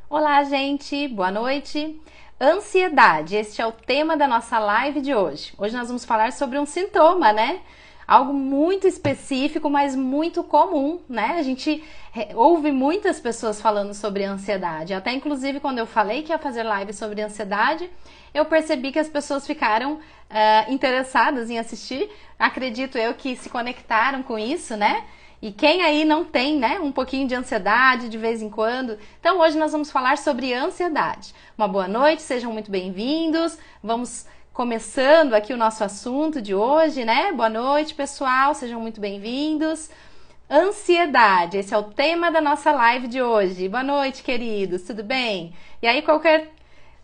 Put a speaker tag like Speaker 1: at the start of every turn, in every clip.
Speaker 1: Olá, gente, boa noite. Ansiedade, este é o tema da nossa live de hoje. Hoje nós vamos falar sobre um sintoma, né? Algo muito específico, mas muito comum, né? A gente ouve muitas pessoas falando sobre ansiedade. Até inclusive quando eu falei que ia fazer live sobre ansiedade, eu percebi que as pessoas ficaram interessadas em assistir. Acredito eu que se conectaram com isso, né? E quem aí não tem, né, um pouquinho de ansiedade de vez em quando? Então hoje nós vamos falar sobre ansiedade. Uma boa noite, sejam muito bem-vindos. Vamos começando aqui o nosso assunto de hoje, né? Boa noite, pessoal, sejam muito bem-vindos. Ansiedade, esse é o tema da nossa live de hoje. Boa noite, queridos, tudo bem? E aí, qualquer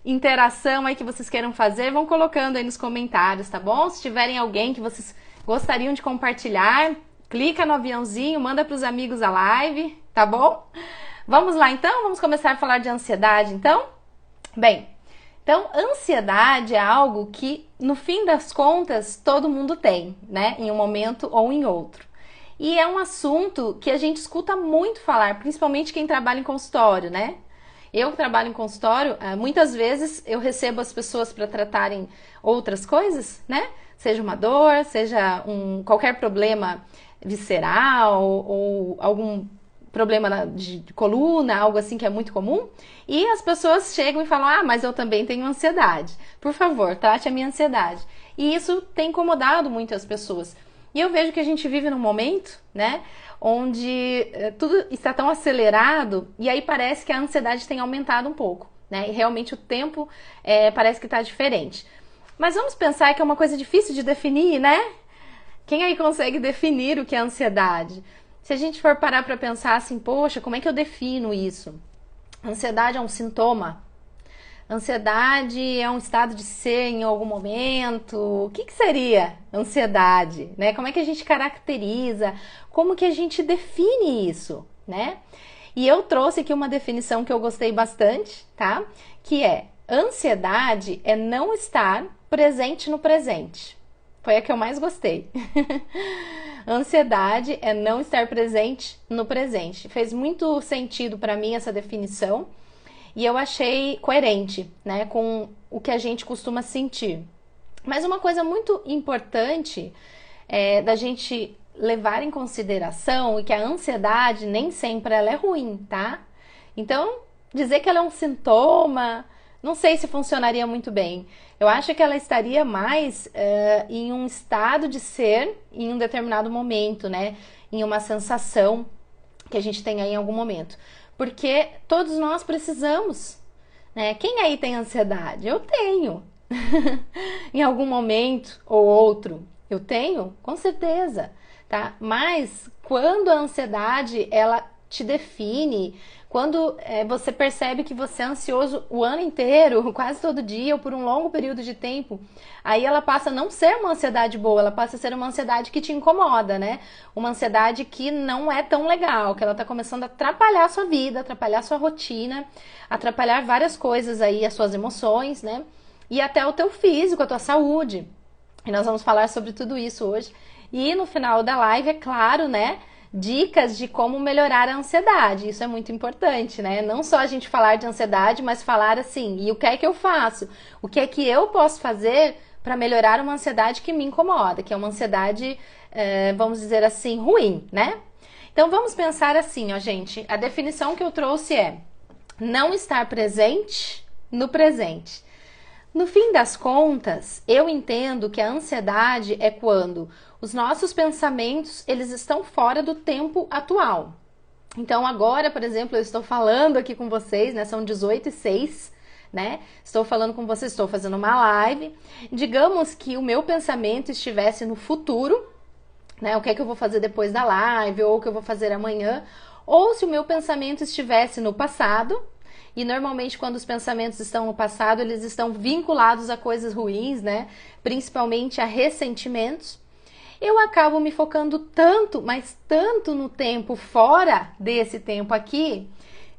Speaker 1: interação aí que vocês queiram fazer, vão colocando aí nos comentários, tá bom? Se tiverem alguém que vocês gostariam de compartilhar, clica no aviãozinho, manda para os amigos a live, tá bom? Vamos lá então? Vamos começar a falar de ansiedade então? Bem, então ansiedade é algo que no fim das contas todo mundo tem, né? Em um momento ou em outro. E é um assunto que a gente escuta muito falar, principalmente quem trabalha em consultório, né? Eu que trabalho em consultório, muitas vezes eu recebo as pessoas para tratarem outras coisas, né? Seja uma dor, seja qualquer problema visceral ou algum problema de coluna, algo assim que é muito comum. E as pessoas chegam e falam, mas eu também tenho ansiedade. Por favor, trate a minha ansiedade. E isso tem incomodado muito as pessoas. E eu vejo que a gente vive num momento, né, onde tudo está tão acelerado e aí parece que a ansiedade tem aumentado um pouco, né, e realmente o tempo parece que está diferente. Mas vamos pensar que é uma coisa difícil de definir, né? Quem aí consegue definir o que é ansiedade? Se a gente for parar para pensar assim, poxa, como é que eu defino isso? Ansiedade é um sintoma? Ansiedade é um estado de ser em algum momento? O que seria ansiedade, né? Como é que a gente caracteriza? Como que a gente define isso, né? E eu trouxe aqui uma definição que eu gostei bastante, tá? Que é: ansiedade é não estar presente no presente. Foi a que eu mais gostei. Ansiedade é não estar presente no presente. Fez muito sentido para mim essa definição. E eu achei coerente, né, com o que a gente costuma sentir. Mas uma coisa muito importante da gente levar em consideração é que a ansiedade nem sempre ela é ruim, tá? Então, dizer que ela é um sintoma, não sei se funcionaria muito bem. Eu acho que ela estaria mais em um estado de ser em um determinado momento, né? Em uma sensação que a gente tem aí em algum momento. Porque todos nós precisamos, né? Quem aí tem ansiedade? Eu tenho. Em algum momento ou outro, eu tenho, com certeza, tá? Mas quando a ansiedade, ela te define, quando você percebe que você é ansioso o ano inteiro, quase todo dia ou por um longo período de tempo, aí ela passa a não ser uma ansiedade boa, ela passa a ser uma ansiedade que te incomoda, né? Uma ansiedade que não é tão legal, que ela tá começando a atrapalhar a sua vida, atrapalhar a sua rotina, atrapalhar várias coisas aí, as suas emoções, né? E até o teu físico, a tua saúde. E nós vamos falar sobre tudo isso hoje. E no final da live, é claro, né? Dicas de como melhorar a ansiedade. Isso é muito importante, né? Não só a gente falar de ansiedade, mas falar assim, e o que é que eu faço? O que é que eu posso fazer para melhorar uma ansiedade que me incomoda, que é uma ansiedade, vamos dizer assim, ruim, né? Então vamos pensar assim, ó, gente. A definição que eu trouxe é não estar presente no presente. No fim das contas, eu entendo que a ansiedade é quando os nossos pensamentos, eles estão fora do tempo atual. Então agora, por exemplo, eu estou falando aqui com vocês, né? São 18h06, né? Estou falando com vocês, estou fazendo uma live. Digamos que o meu pensamento estivesse no futuro, né? O que é que eu vou fazer depois da live, ou o que eu vou fazer amanhã. Ou se o meu pensamento estivesse no passado. E normalmente quando os pensamentos estão no passado, eles estão vinculados a coisas ruins, né? Principalmente a ressentimentos. Eu acabo me focando tanto, mas tanto no tempo fora desse tempo aqui,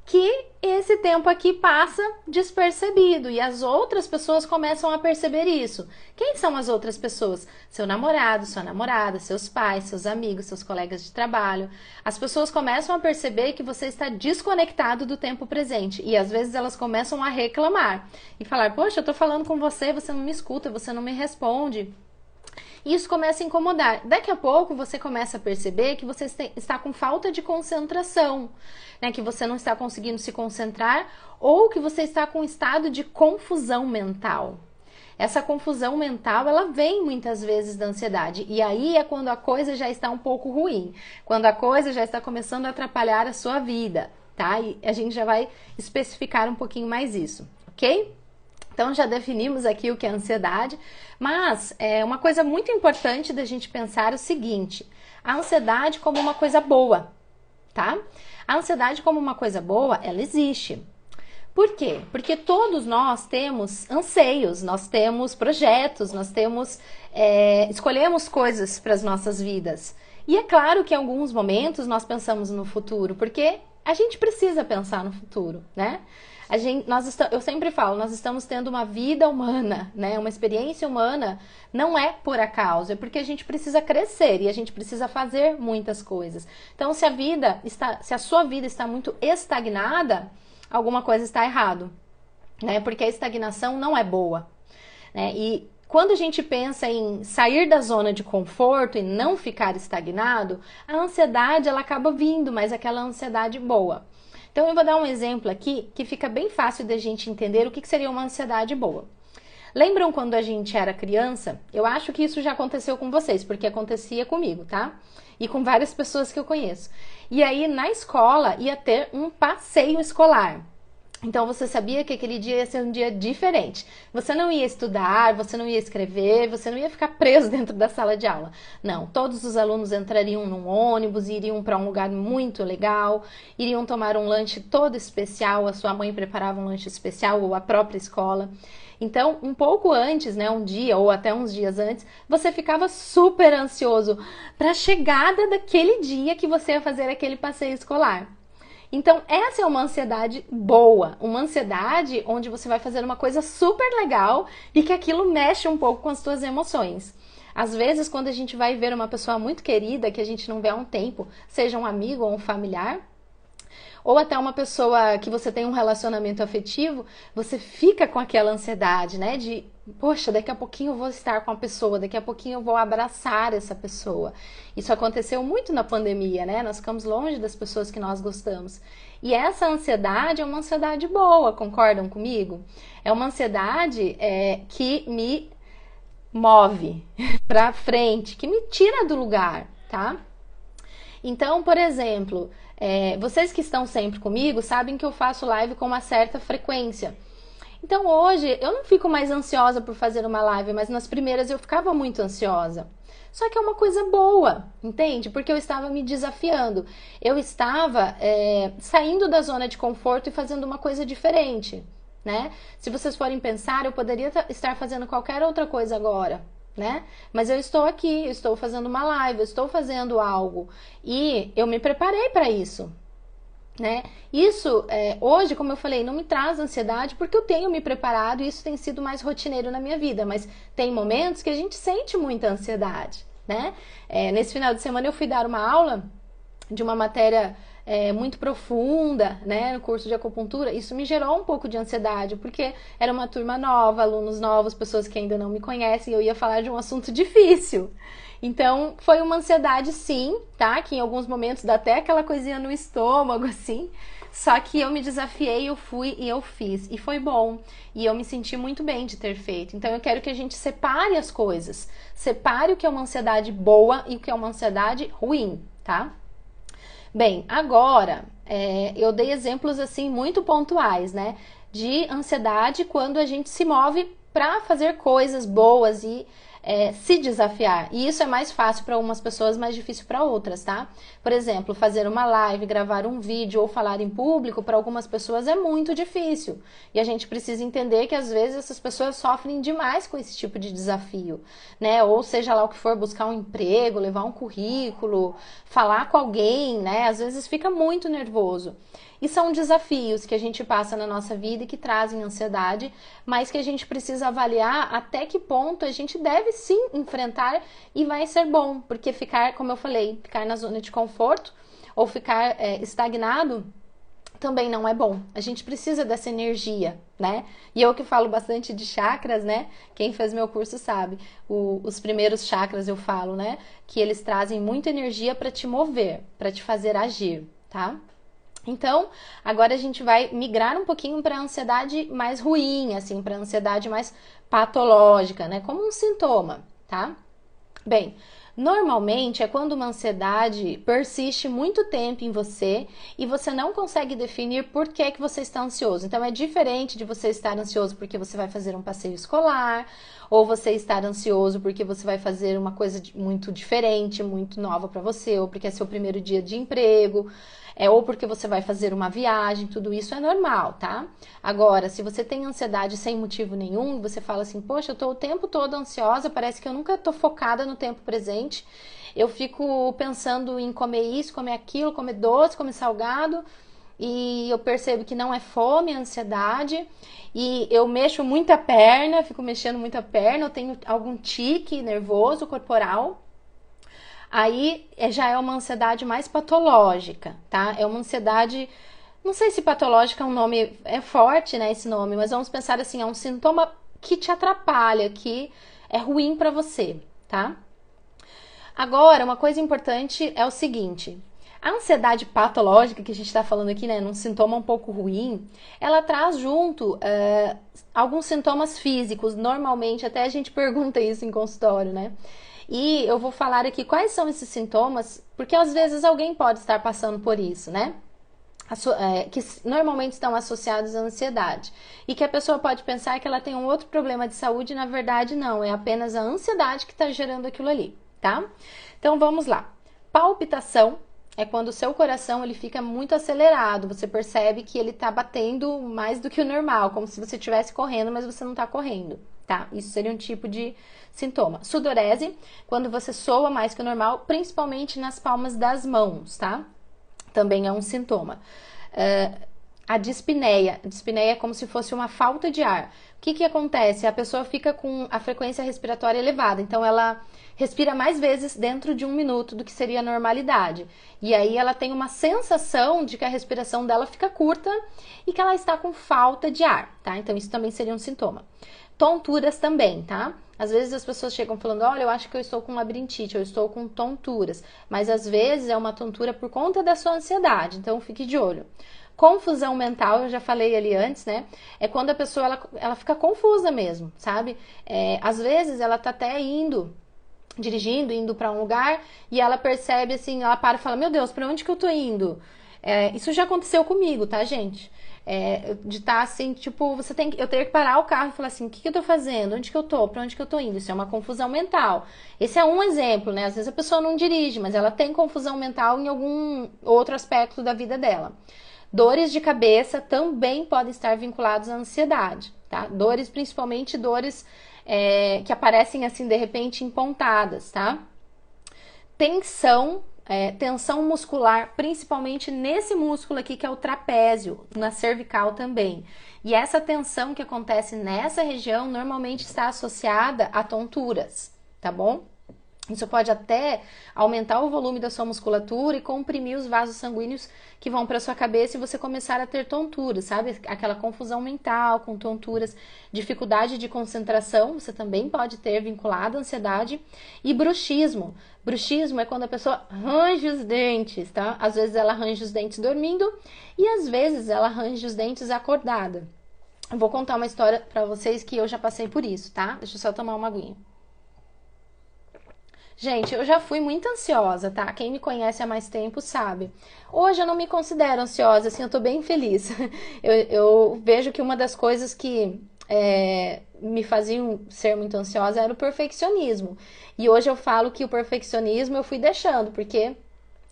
Speaker 1: que esse tempo aqui passa despercebido e as outras pessoas começam a perceber isso. Quem são as outras pessoas? Seu namorado, sua namorada, seus pais, seus amigos, seus colegas de trabalho. As pessoas começam a perceber que você está desconectado do tempo presente e às vezes elas começam a reclamar e falar: poxa, eu tô falando com você, você não me escuta, você não me responde. Isso começa a incomodar. Daqui a pouco você começa a perceber que você está com falta de concentração, né? Que você não está conseguindo se concentrar ou que você está com um estado de confusão mental. Essa confusão mental, ela vem muitas vezes da ansiedade. E aí é quando a coisa já está um pouco ruim, quando a coisa já está começando a atrapalhar a sua vida, tá? E a gente já vai especificar um pouquinho mais isso, ok? Então já definimos aqui o que é ansiedade, mas é uma coisa muito importante da gente pensar o seguinte: a ansiedade como uma coisa boa, tá? A ansiedade como uma coisa boa, ela existe. Por quê? Porque todos nós temos anseios, nós temos projetos, escolhemos coisas para as nossas vidas. E é claro que em alguns momentos nós pensamos no futuro, porque a gente precisa pensar no futuro, né? Eu sempre falo, nós estamos tendo uma vida humana, né? Uma experiência humana, não é por acaso, é porque a gente precisa crescer e a gente precisa fazer muitas coisas. Então, se a sua vida está muito estagnada, alguma coisa está errado, né? Porque a estagnação não é boa, né? E quando a gente pensa em sair da zona de conforto e não ficar estagnado, a ansiedade ela acaba vindo, mas aquela ansiedade boa. Então eu vou dar um exemplo aqui que fica bem fácil da gente entender o que seria uma ansiedade boa. Lembram quando a gente era criança? Eu acho que isso já aconteceu com vocês, porque acontecia comigo, tá? E com várias pessoas que eu conheço. E aí na escola ia ter um passeio escolar. Então você sabia que aquele dia ia ser um dia diferente. Você não ia estudar, você não ia escrever, você não ia ficar preso dentro da sala de aula. Não, todos os alunos entrariam num ônibus, iriam para um lugar muito legal, iriam tomar um lanche todo especial, a sua mãe preparava um lanche especial ou a própria escola. Então, um pouco antes, né, um dia ou até uns dias antes, você ficava super ansioso para a chegada daquele dia que você ia fazer aquele passeio escolar. Então, essa é uma ansiedade boa, uma ansiedade onde você vai fazer uma coisa super legal e que aquilo mexe um pouco com as suas emoções. Às vezes, quando a gente vai ver uma pessoa muito querida, que a gente não vê há um tempo, seja um amigo ou um familiar, ou até uma pessoa que você tem um relacionamento afetivo, você fica com aquela ansiedade, né? De, poxa, daqui a pouquinho eu vou estar com a pessoa, daqui a pouquinho eu vou abraçar essa pessoa. Isso aconteceu muito na pandemia, né? Nós ficamos longe das pessoas que nós gostamos. E essa ansiedade é uma ansiedade boa, concordam comigo? É uma ansiedade que me move pra frente, que me tira do lugar, tá? Então, por exemplo, vocês que estão sempre comigo sabem que eu faço live com uma certa frequência. Então hoje eu não fico mais ansiosa por fazer uma live, mas nas primeiras eu ficava muito ansiosa. Só que é uma coisa boa, entende? Porque eu estava me desafiando. Eu estava saindo da zona de conforto e fazendo uma coisa diferente, né? Se vocês forem pensar, eu poderia estar fazendo qualquer outra coisa agora, né? Mas eu estou aqui, eu estou fazendo uma live, eu estou fazendo algo e eu me preparei para isso, né? Isso, hoje, como eu falei, não me traz ansiedade porque eu tenho me preparado e isso tem sido mais rotineiro na minha vida, mas tem momentos que a gente sente muita ansiedade, né? Nesse final de semana eu fui dar uma aula de uma matéria muito profunda, né, no curso de acupuntura. Isso me gerou um pouco de ansiedade, porque era uma turma nova, alunos novos, pessoas que ainda não me conhecem, e eu ia falar de um assunto difícil. Então, foi uma ansiedade sim, tá? Que em alguns momentos dá até aquela coisinha no estômago, assim. Só que eu me desafiei, eu fui e eu fiz. E foi bom. E eu me senti muito bem de ter feito. Então, eu quero que a gente separe as coisas. Separe o que é uma ansiedade boa e o que é uma ansiedade ruim, tá? Bem, agora eu dei exemplos assim muito pontuais, né? De ansiedade quando a gente se move para fazer coisas boas e se desafiar. E isso é mais fácil para umas pessoas, mais difícil para outras, tá? Por exemplo, fazer uma live, gravar um vídeo ou falar em público, para algumas pessoas é muito difícil. E a gente precisa entender que às vezes essas pessoas sofrem demais com esse tipo de desafio, né? Ou seja lá o que for, buscar um emprego, levar um currículo, falar com alguém, né? Às vezes fica muito nervoso. E são desafios que a gente passa na nossa vida e que trazem ansiedade, mas que a gente precisa avaliar até que ponto a gente deve sim enfrentar e vai ser bom, porque ficar, como eu falei, ficar na zona de conforto ou ficar estagnado também não é bom. A gente precisa dessa energia, né? E eu que falo bastante de chakras, né? Quem fez meu curso sabe. Os primeiros chakras eu falo, né? Que eles trazem muita energia para te mover, para te fazer agir, tá? Então, agora a gente vai migrar um pouquinho para a ansiedade mais ruim, assim, para a ansiedade mais patológica, né? Como um sintoma, tá? Bem, normalmente é quando uma ansiedade persiste muito tempo em você e você não consegue definir por que você está ansioso. Então é diferente de você estar ansioso porque você vai fazer um passeio escolar, ou você estar ansioso porque você vai fazer uma coisa muito diferente, muito nova para você, ou porque é seu primeiro dia de emprego, ou porque você vai fazer uma viagem, tudo isso é normal, tá? Agora, se você tem ansiedade sem motivo nenhum, você fala assim, poxa, eu tô o tempo todo ansiosa, parece que eu nunca tô focada no tempo presente, eu fico pensando em comer isso, comer aquilo, comer doce, comer salgado, e eu percebo que não é fome, é ansiedade, e eu mexo muita perna, fico mexendo muita perna, eu tenho algum tique nervoso corporal. Aí já é uma ansiedade mais patológica, tá? É uma ansiedade, não sei se patológica é um nome, é forte, né, esse nome, mas vamos pensar assim, é um sintoma que te atrapalha, que é ruim para você, tá? Agora, uma coisa importante é o seguinte, a ansiedade patológica que a gente está falando aqui, né, num sintoma um pouco ruim, ela traz junto alguns sintomas físicos, normalmente, até a gente pergunta isso em consultório, né? E eu vou falar aqui quais são esses sintomas, porque às vezes alguém pode estar passando por isso, né? Que normalmente estão associados à ansiedade. E que a pessoa pode pensar que ela tem um outro problema de saúde, e na verdade não, é apenas a ansiedade que está gerando aquilo ali, tá? Então vamos lá. Palpitação é quando o seu coração ele fica muito acelerado, você percebe que ele está batendo mais do que o normal, como se você estivesse correndo, mas você não está correndo, tá? Isso seria um tipo de sintoma. Sudorese, quando você soa mais que o normal, principalmente nas palmas das mãos, tá? Também é um sintoma. A dispneia. A dispneia é como se fosse uma falta de ar. O que acontece? A pessoa fica com a frequência respiratória elevada, então ela respira mais vezes dentro de 1 minuto do que seria a normalidade. E aí ela tem uma sensação de que a respiração dela fica curta e que ela está com falta de ar, tá? Então isso também seria um sintoma. Tonturas também, tá? Às vezes as pessoas chegam falando, olha, eu acho que eu estou com labirintite, eu estou com tonturas. Mas às vezes é uma tontura por conta da sua ansiedade, então fique de olho. Confusão mental, eu já falei ali antes, né? É quando a pessoa, ela fica confusa mesmo, sabe? Às vezes ela tá até dirigindo, indo para um lugar, e ela percebe assim, ela para e fala, meu Deus, para onde que eu tô indo? Isso já aconteceu comigo, tá, gente? De estar assim, tipo, eu ter que parar o carro e falar assim, o que eu tô fazendo? Onde que eu tô? Pra onde que eu tô indo? Isso é uma confusão mental. Esse é um exemplo, né? Às vezes a pessoa não dirige, mas ela tem confusão mental em algum outro aspecto da vida dela. Dores de cabeça também podem estar vinculados à ansiedade, tá? Dores, principalmente dores que aparecem assim, de repente, em pontadas, tá? Tensão muscular, principalmente nesse músculo aqui que é o trapézio, na cervical também. E essa tensão que acontece nessa região normalmente está associada a tonturas, tá bom? Isso pode até aumentar o volume da sua musculatura e comprimir os vasos sanguíneos que vão para sua cabeça e você começar a ter tonturas, sabe? Aquela confusão mental com tonturas, dificuldade de concentração, você também pode ter vinculado à ansiedade. E bruxismo. Bruxismo é quando a pessoa range os dentes, tá? Às vezes ela range os dentes dormindo e às vezes ela range os dentes acordada. Eu vou contar uma história para vocês que eu já passei por isso, tá? Deixa eu só tomar uma aguinha. Gente, eu já fui muito ansiosa, tá? Quem me conhece há mais tempo sabe. Hoje eu não me considero ansiosa, assim, eu tô bem feliz. Eu vejo que uma das coisas que me faziam ser muito ansiosa era o perfeccionismo. E hoje eu falo que o perfeccionismo eu fui deixando, porque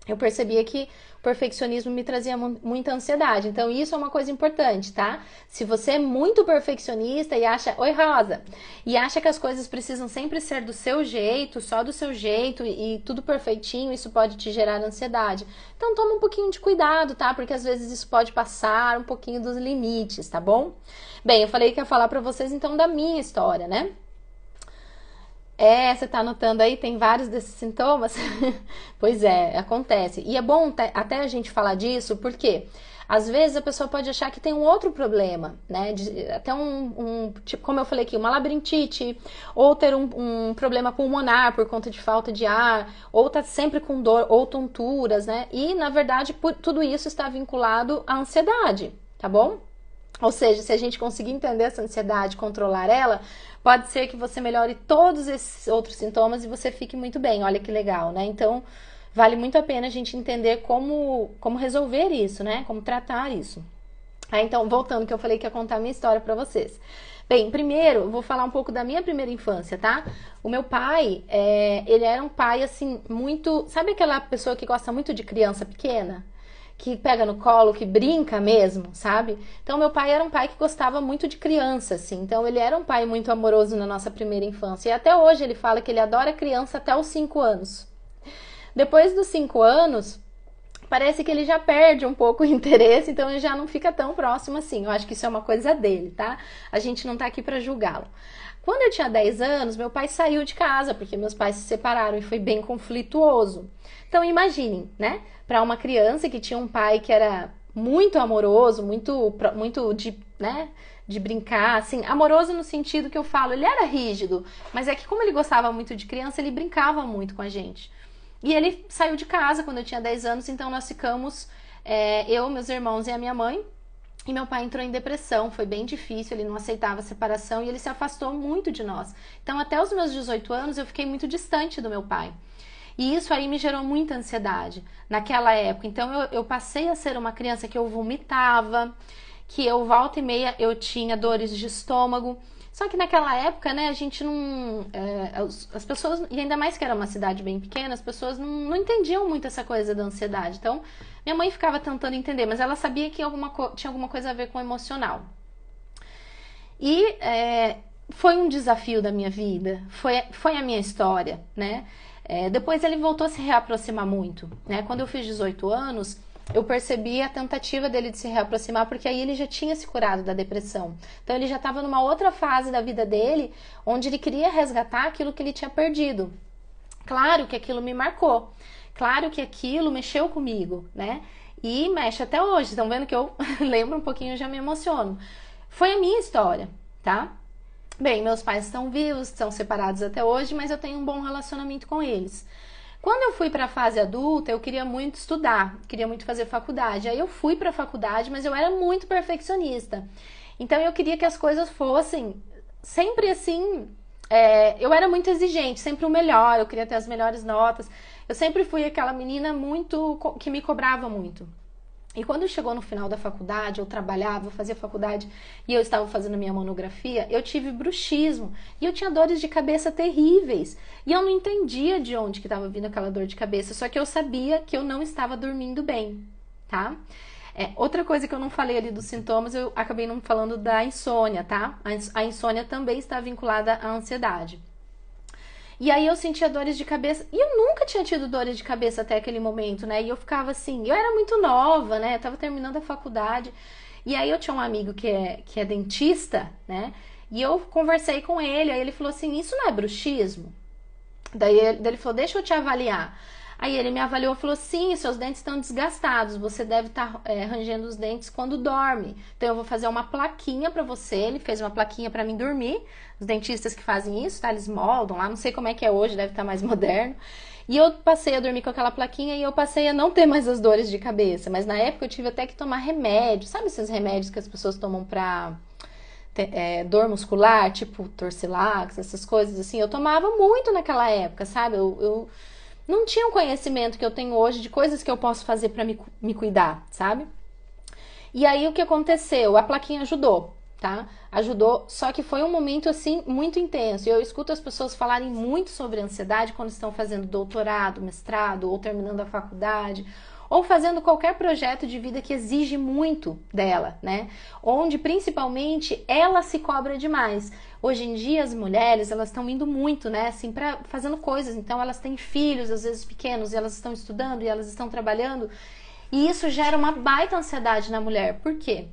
Speaker 1: eu percebia que o perfeccionismo me trazia muita ansiedade. Então isso é uma coisa importante, tá? Se você é muito perfeccionista e acha, oi Rosa, e acha que as coisas precisam sempre ser do seu jeito, só do seu jeito e tudo perfeitinho, isso pode te gerar ansiedade. Então toma um pouquinho de cuidado, tá? Porque às vezes isso pode passar um pouquinho dos limites, tá bom? Bem, eu falei que ia falar pra vocês então da minha história, né? Você tá anotando aí, tem vários desses sintomas? Pois é, acontece. E é bom até a gente falar disso, porque às vezes a pessoa pode achar que tem um outro problema, né? Até tipo, como eu falei aqui, uma labirintite, ou ter um problema pulmonar por conta de falta de ar, ou tá sempre com dor, ou tonturas, né? E, na verdade, tudo isso está vinculado à ansiedade, tá bom? Ou seja, se a gente conseguir entender essa ansiedade, controlar ela, pode ser que você melhore todos esses outros sintomas e você fique muito bem. Olha que legal, né? Então, vale muito a pena a gente entender como resolver isso, né? Como tratar isso. Então, voltando, que eu falei que ia contar a minha história pra vocês. Bem, primeiro, eu vou falar um pouco da minha primeira infância, tá? O meu pai, ele era um pai, assim, muito... Sabe aquela pessoa que gosta muito de criança pequena? Que pega no colo, que brinca mesmo, sabe? Então, meu pai era um pai que gostava muito de criança, assim. Então, ele era um pai muito amoroso na nossa primeira infância. E até hoje ele fala que ele adora criança até os 5 anos. Depois dos 5 anos, parece que ele já perde um pouco o interesse, então ele já não fica tão próximo assim. Eu acho que isso é uma coisa dele, tá? A gente não tá aqui pra julgá-lo. Quando eu tinha 10 anos, meu pai saiu de casa, porque meus pais se separaram e foi bem conflituoso. Então, imaginem, né? Para uma criança que tinha um pai que era muito amoroso, muito de, né, de brincar, assim, amoroso no sentido que eu falo, ele era rígido, mas é que como ele gostava muito de criança, ele brincava muito com a gente. E ele saiu de casa quando eu tinha 10 anos, então nós ficamos, eu, meus irmãos e a minha mãe, e meu pai entrou em depressão, foi bem difícil, ele não aceitava a separação e ele se afastou muito de nós. Então até os meus 18 anos eu fiquei muito distante do meu pai. E isso aí me gerou muita ansiedade naquela época. Então eu passei a ser uma criança que eu vomitava, que eu volta e meia eu tinha dores de estômago. Só que naquela época, né, a gente não... as pessoas, e ainda mais que era uma cidade bem pequena, as pessoas não entendiam muito essa coisa da ansiedade. Então, minha mãe ficava tentando entender, mas ela sabia que tinha alguma coisa a ver com o emocional. E foi um desafio da minha vida, foi a minha história, né? Depois ele voltou a se reaproximar muito, né? Quando eu fiz 18 anos, eu percebi a tentativa dele de se reaproximar, porque aí ele já tinha se curado da depressão. Então ele já estava numa outra fase da vida dele, onde ele queria resgatar aquilo que ele tinha perdido. Claro que aquilo me marcou, claro que aquilo mexeu comigo, né? E mexe até hoje, estão vendo que eu lembro um pouquinho e já me emociono. Foi a minha história, tá? Bem, meus pais estão vivos, estão separados até hoje, mas eu tenho um bom relacionamento com eles. Quando eu fui para a fase adulta, eu queria muito estudar, queria muito fazer faculdade. Aí eu fui para a faculdade, mas eu era muito perfeccionista. Então eu queria que as coisas fossem sempre assim. Eu era muito exigente, sempre o melhor, eu queria ter as melhores notas. Eu sempre fui aquela menina que me cobrava muito. E quando chegou no final da faculdade, eu trabalhava, eu fazia faculdade e eu estava fazendo minha monografia, eu tive bruxismo e eu tinha dores de cabeça terríveis. E eu não entendia de onde que estava vindo aquela dor de cabeça, só que eu sabia que eu não estava dormindo bem, tá? Outra coisa que eu não falei ali dos sintomas, eu acabei não falando da insônia, tá? A insônia também está vinculada à ansiedade. E aí eu sentia dores de cabeça, e eu nunca tinha tido dores de cabeça até aquele momento, né? E eu ficava assim, eu era muito nova, né? Eu tava terminando a faculdade, e aí eu tinha um amigo que é dentista, né? E eu conversei com ele, aí ele falou assim, isso não é bruxismo? Daí ele falou, deixa eu te avaliar. Aí ele me avaliou e falou, sim, seus dentes estão desgastados, você deve estar rangendo os dentes quando dorme. Então eu vou fazer uma plaquinha pra você, ele fez uma plaquinha pra mim dormir. Os dentistas que fazem isso, tá? Eles moldam lá, não sei como é que é hoje, deve estar mais moderno. E eu passei a dormir com aquela plaquinha e eu passei a não ter mais as dores de cabeça. Mas na época eu tive até que tomar remédio, sabe esses remédios que as pessoas tomam pra dor muscular, tipo Torcilax, essas coisas assim. Eu tomava muito naquela época, sabe? Eu não tinha o conhecimento que eu tenho hoje de coisas que eu posso fazer pra me cuidar, sabe? E aí o que aconteceu? A plaquinha ajudou, tá? Ajudou, só que foi um momento assim muito intenso. Eu escuto as pessoas falarem muito sobre ansiedade quando estão fazendo doutorado, mestrado ou terminando a faculdade, ou fazendo qualquer projeto de vida que exige muito dela, né? Onde principalmente ela se cobra demais. Hoje em dia as mulheres, elas estão indo muito, né, assim, fazendo coisas. Então elas têm filhos, às vezes pequenos, e elas estão estudando e elas estão trabalhando. E isso gera uma baita ansiedade na mulher. Por quê?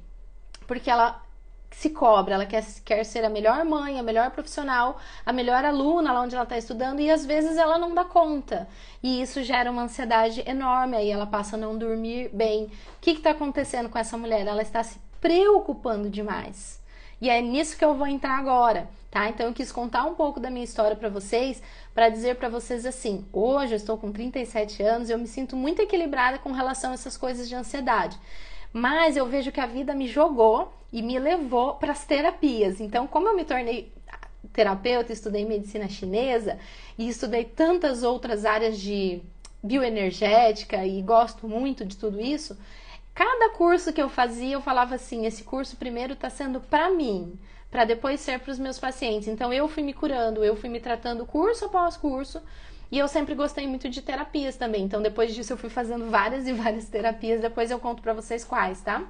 Speaker 1: Porque ela se cobra, ela quer ser a melhor mãe, a melhor profissional, a melhor aluna lá onde ela está estudando, e às vezes ela não dá conta. E isso gera uma ansiedade enorme, aí ela passa a não dormir bem. O que está acontecendo com essa mulher? Ela está se preocupando demais. E é nisso que eu vou entrar agora, tá? Então eu quis contar um pouco da minha história para vocês, para dizer para vocês assim, hoje eu estou com 37 anos e eu me sinto muito equilibrada com relação a essas coisas de ansiedade. Mas eu vejo que a vida me jogou e me levou para as terapias. Então, como eu me tornei terapeuta, estudei medicina chinesa e estudei tantas outras áreas de bioenergética e gosto muito de tudo isso, cada curso que eu fazia, eu falava assim, esse curso primeiro está sendo para mim, para depois ser para os meus pacientes. Então, eu fui me curando, eu fui me tratando curso após curso, e eu sempre gostei muito de terapias também. Então, depois disso, eu fui fazendo várias e várias terapias. Depois eu conto pra vocês quais, tá?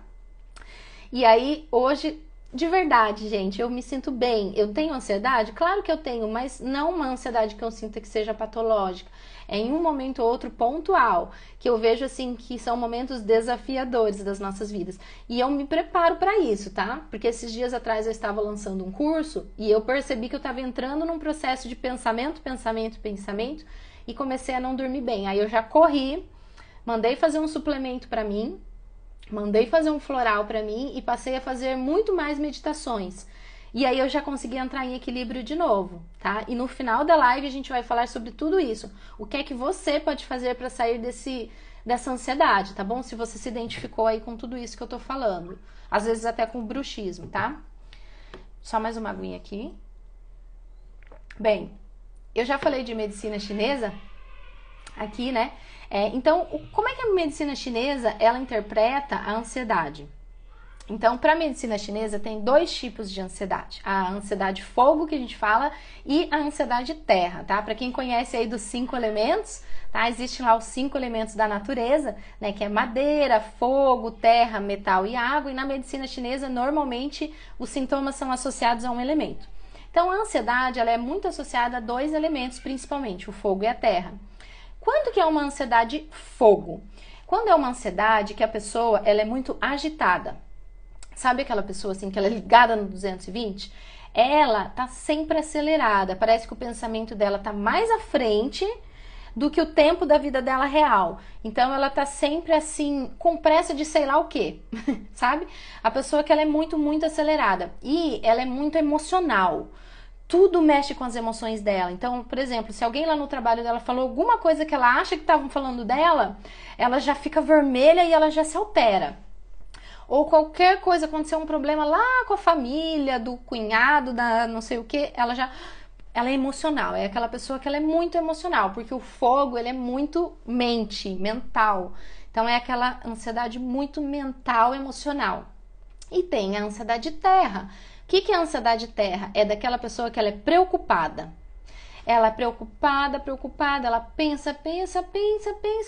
Speaker 1: E aí, hoje, de verdade, gente, eu me sinto bem. Eu tenho ansiedade? Claro que eu tenho, mas não uma ansiedade que eu sinta que seja patológica. É em um momento ou outro pontual, que eu vejo, assim, que são momentos desafiadores das nossas vidas. E eu me preparo para isso, tá? Porque esses dias atrás eu estava lançando um curso e eu percebi que eu estava entrando num processo de pensamento, e comecei a não dormir bem. Aí eu já corri, mandei fazer um suplemento para mim, mandei fazer um floral para mim e passei a fazer muito mais meditações. E aí eu já consegui entrar em equilíbrio de novo, tá? E no final da live a gente vai falar sobre tudo isso. O que é que você pode fazer para sair dessa ansiedade, tá bom? Se você se identificou aí com tudo isso que eu tô falando. Às vezes até com o bruxismo, tá? Só mais uma aguinha aqui. Bem, eu já falei de medicina chinesa aqui, né? Então, como é que a medicina chinesa, ela interpreta a ansiedade? Então, para a medicina chinesa, tem dois tipos de ansiedade. A ansiedade fogo, que a gente fala, e a ansiedade terra, tá? Para quem conhece aí dos 5 elementos, tá? Existem lá os 5 elementos da natureza, né? Que é madeira, fogo, terra, metal e água. E na medicina chinesa, normalmente, os sintomas são associados a um elemento. Então, a ansiedade, ela é muito associada a 2 elementos, principalmente, o fogo e a terra. Quando que é uma ansiedade fogo? Quando é uma ansiedade que a pessoa, ela é muito agitada. Sabe aquela pessoa assim que ela é ligada no 220? Ela tá sempre acelerada, parece que o pensamento dela tá mais à frente do que o tempo da vida dela real. Então ela tá sempre assim, com pressa de sei lá o quê, sabe? A pessoa que ela é muito, muito acelerada e ela é muito emocional. Tudo mexe com as emoções dela. Então, por exemplo, se alguém lá no trabalho dela falou alguma coisa que ela acha que estavam falando dela, ela já fica vermelha e ela já se altera. Ou qualquer coisa, aconteceu um problema lá com a família, do cunhado, da não sei o que, ela é emocional, é aquela pessoa que ela é muito emocional, porque o fogo, ele é muito mental. Então é aquela ansiedade muito mental, emocional. E tem a ansiedade terra. O que é a ansiedade terra? É daquela pessoa que ela é preocupada. Ela é preocupada, ela pensa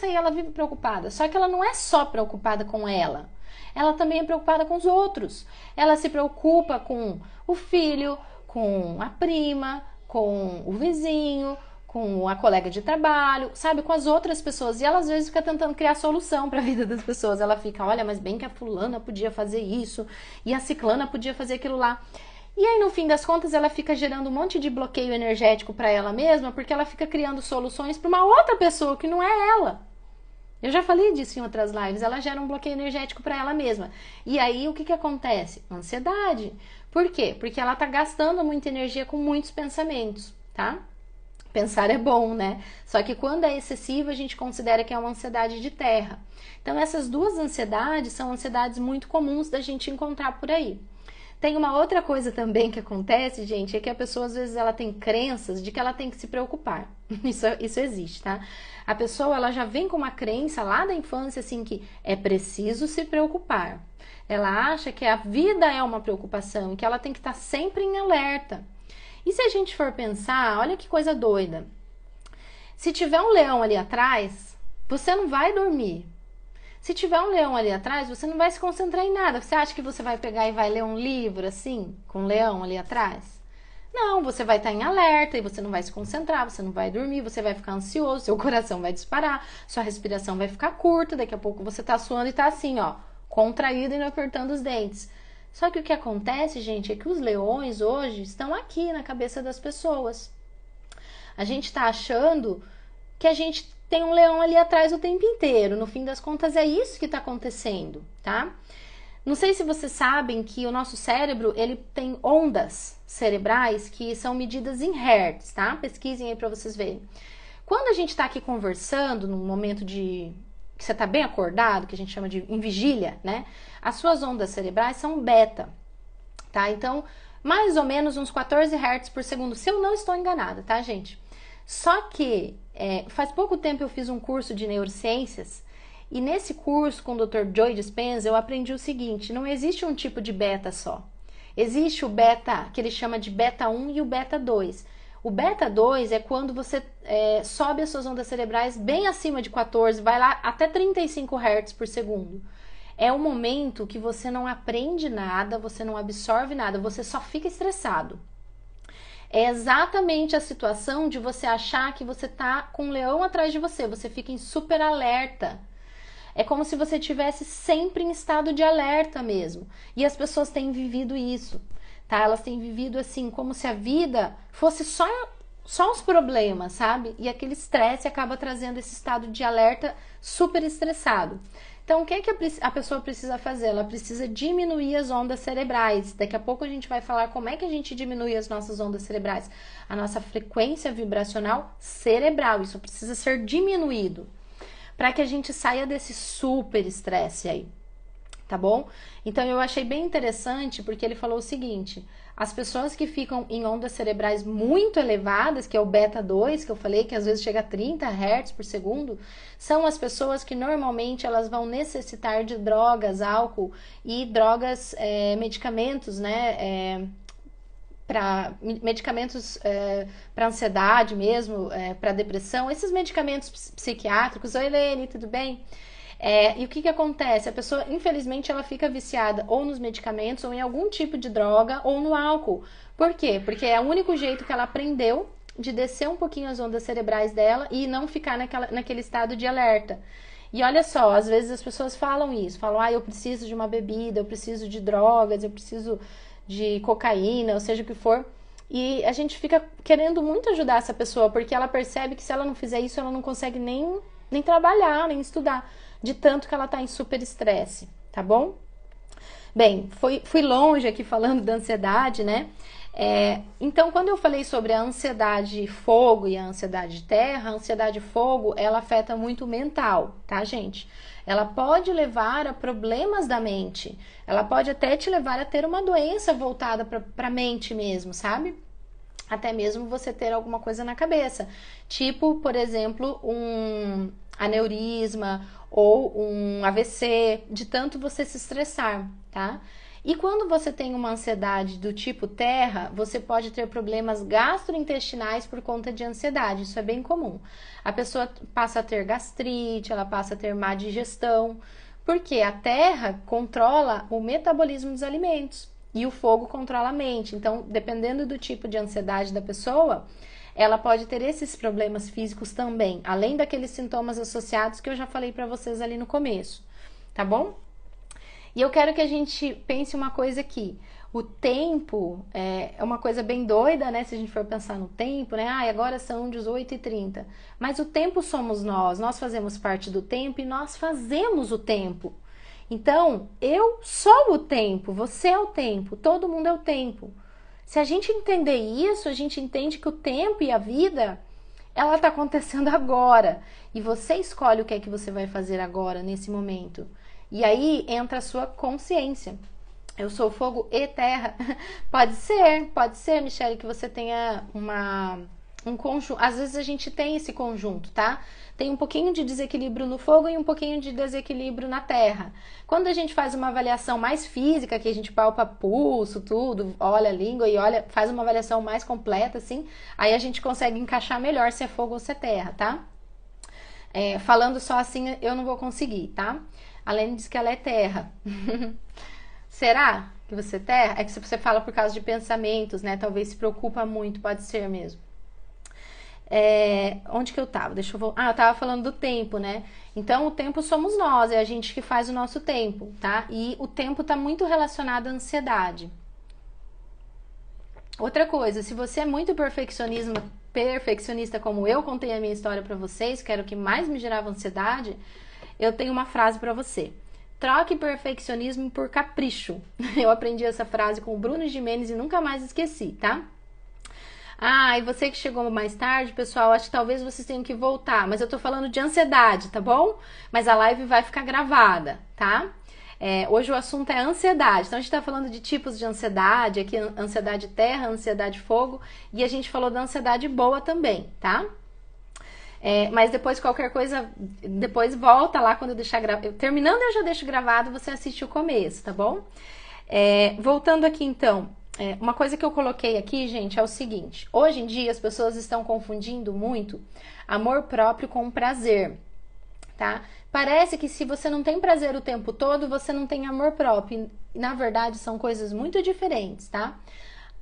Speaker 1: e ela vive preocupada. Só que ela não é só preocupada com ela. Ela também é preocupada com os outros. Ela se preocupa com o filho, com a prima, com o vizinho, com a colega de trabalho, sabe? Com as outras pessoas. E ela às vezes fica tentando criar solução para a vida das pessoas. Ela fica, olha, mas bem que a fulana podia fazer isso e a ciclana podia fazer aquilo lá. E aí, no fim das contas, ela fica gerando um monte de bloqueio energético para ela mesma, porque ela fica criando soluções para uma outra pessoa que não é ela. Eu já falei disso em outras lives, ela gera um bloqueio energético para ela mesma. E aí, o que acontece? Ansiedade. Por quê? Porque ela tá gastando muita energia com muitos pensamentos, tá? Pensar é bom, né? Só que quando é excessivo, a gente considera que é uma ansiedade de terra. Então, essas duas ansiedades são ansiedades muito comuns da gente encontrar por aí. Tem uma outra coisa também que acontece, gente, é que a pessoa às vezes ela tem crenças de que ela tem que se preocupar. Isso existe, tá? A pessoa ela já vem com uma crença lá da infância assim que é preciso se preocupar. Ela acha que a vida é uma preocupação, que ela tem que estar sempre em alerta. E se a gente for pensar, olha que coisa doida. Se tiver um leão ali atrás, você não vai dormir. Se tiver um leão ali atrás, você não vai se concentrar em nada. Você acha que você vai pegar e vai ler um livro assim, com um leão ali atrás? Não, você vai estar em alerta e você não vai se concentrar, você não vai dormir, você vai ficar ansioso, seu coração vai disparar, sua respiração vai ficar curta, daqui a pouco você tá suando e tá assim, ó, contraído e não apertando os dentes. Só que o que acontece, gente, é que os leões hoje estão aqui na cabeça das pessoas. A gente tá achando que a gente tem um leão ali atrás o tempo inteiro. No fim das contas, é isso que tá acontecendo, tá? Não sei se vocês sabem que o nosso cérebro, ele tem ondas cerebrais que são medidas em hertz, tá? Pesquisem aí para vocês verem. Quando a gente tá aqui conversando, num momento de que você tá bem acordado, que a gente chama de em vigília, né? As suas ondas cerebrais são beta, tá? Então, mais ou menos uns 14 hertz por segundo, se eu não estou enganada, tá, gente? Só que faz pouco tempo eu fiz um curso de neurociências e nesse curso com o Dr. Joe Dispenza eu aprendi o seguinte, não existe um tipo de beta só. Existe o beta, que ele chama de beta 1 e o beta 2. O beta 2 é quando você sobe as suas ondas cerebrais bem acima de 14, vai lá até 35 Hz por segundo. É o momento que você não aprende nada, você não absorve nada, você só fica estressado. É exatamente a situação de você achar que você tá com um leão atrás de você, você fica em super alerta. É como se você estivesse sempre em estado de alerta mesmo. E as pessoas têm vivido isso, tá? Elas têm vivido assim, como se a vida fosse só os problemas, sabe? E aquele estresse acaba trazendo esse estado de alerta super estressado. Então, o que é que a pessoa precisa fazer? Ela precisa diminuir as ondas cerebrais. Daqui a pouco a gente vai falar como é que a gente diminui as nossas ondas cerebrais. A nossa frequência vibracional cerebral, isso precisa ser diminuído para que a gente saia desse super estresse aí, tá bom? Então eu achei bem interessante porque ele falou o seguinte, as pessoas que ficam em ondas cerebrais muito elevadas, que é o beta 2, que eu falei que às vezes chega a 30 Hz por segundo, são as pessoas que normalmente elas vão necessitar de drogas, álcool e drogas, medicamentos, né, para medicamentos para ansiedade mesmo, para depressão, esses medicamentos psiquiátricos. Oi, Helene, tudo bem? E o que acontece? A pessoa, infelizmente, ela fica viciada ou nos medicamentos, ou em algum tipo de droga, ou no álcool. Por quê? Porque é o único jeito que ela aprendeu de descer um pouquinho as ondas cerebrais dela e não ficar naquele estado de alerta. E olha só, às vezes as pessoas falam isso, falam, eu preciso de uma bebida, eu preciso de drogas, eu preciso de cocaína, ou seja o que for, e a gente fica querendo muito ajudar essa pessoa, porque ela percebe que se ela não fizer isso, ela não consegue nem trabalhar, nem estudar, de tanto que ela tá em super estresse, tá bom? Bem, fui longe aqui falando da ansiedade, né? Então, quando eu falei sobre a ansiedade fogo e a ansiedade terra, a ansiedade fogo, ela afeta muito o mental, tá, gente? Ela pode levar a problemas da mente, ela pode até te levar a ter uma doença voltada para a mente mesmo, sabe? Até mesmo você ter alguma coisa na cabeça, tipo, por exemplo, um aneurisma ou um AVC, de tanto você se estressar, tá? E quando você tem uma ansiedade do tipo terra, você pode ter problemas gastrointestinais por conta de ansiedade, isso é bem comum. A pessoa passa a ter gastrite, ela passa a ter má digestão, porque a terra controla o metabolismo dos alimentos e o fogo controla a mente. Então, dependendo do tipo de ansiedade da pessoa, ela pode ter esses problemas físicos também, além daqueles sintomas associados que eu já falei para vocês ali no começo, tá bom? E eu quero que a gente pense uma coisa aqui. O tempo é uma coisa bem doida, né? Se a gente for pensar no tempo, né? Agora são 18h30. Mas o tempo somos nós fazemos parte do tempo e nós fazemos o tempo. Então, eu sou o tempo, você é o tempo, todo mundo é o tempo. Se a gente entender isso, a gente entende que o tempo e a vida, ela está acontecendo agora. E você escolhe o que é que você vai fazer agora, nesse momento. E aí entra a sua consciência. Eu sou fogo e terra. Pode ser, Michele, que você tenha um conjunto. Às vezes a gente tem esse conjunto, tá? Tem um pouquinho de desequilíbrio no fogo e um pouquinho de desequilíbrio na terra. Quando a gente faz uma avaliação mais física, que a gente palpa pulso, tudo, olha a língua e faz uma avaliação mais completa, assim, aí a gente consegue encaixar melhor se é fogo ou se é terra, tá? Falando só assim, eu não vou conseguir, tá? A Lene diz que ela é terra. Será que você é terra? É que se você fala por causa de pensamentos, né? Talvez se preocupa muito, pode ser mesmo. Onde que eu tava? Deixa eu voltar. Eu tava falando do tempo, né? Então, o tempo somos nós, é a gente que faz o nosso tempo, tá? E o tempo tá muito relacionado à ansiedade. Outra coisa, se você é muito perfeccionista como eu contei a minha história pra vocês, que era o que mais me gerava ansiedade, eu tenho uma frase pra você. Troque perfeccionismo por capricho. Eu aprendi essa frase com o Bruno Gimenez e nunca mais esqueci, tá? E você que chegou mais tarde, pessoal, acho que talvez vocês tenham que voltar, mas eu tô falando de ansiedade, tá bom? Mas a live vai ficar gravada, tá? Hoje o assunto é ansiedade, então a gente tá falando de tipos de ansiedade, aqui ansiedade terra, ansiedade fogo, e a gente falou da ansiedade boa também, tá? Mas depois qualquer coisa, depois volta lá quando eu deixar gravado, terminando eu já deixo gravado, você assiste o começo, tá bom? Voltando aqui então, uma coisa que eu coloquei aqui, gente, é o seguinte, hoje em dia as pessoas estão confundindo muito amor próprio com prazer, tá? Parece que se você não tem prazer o tempo todo, você não tem amor próprio, e na verdade são coisas muito diferentes, tá?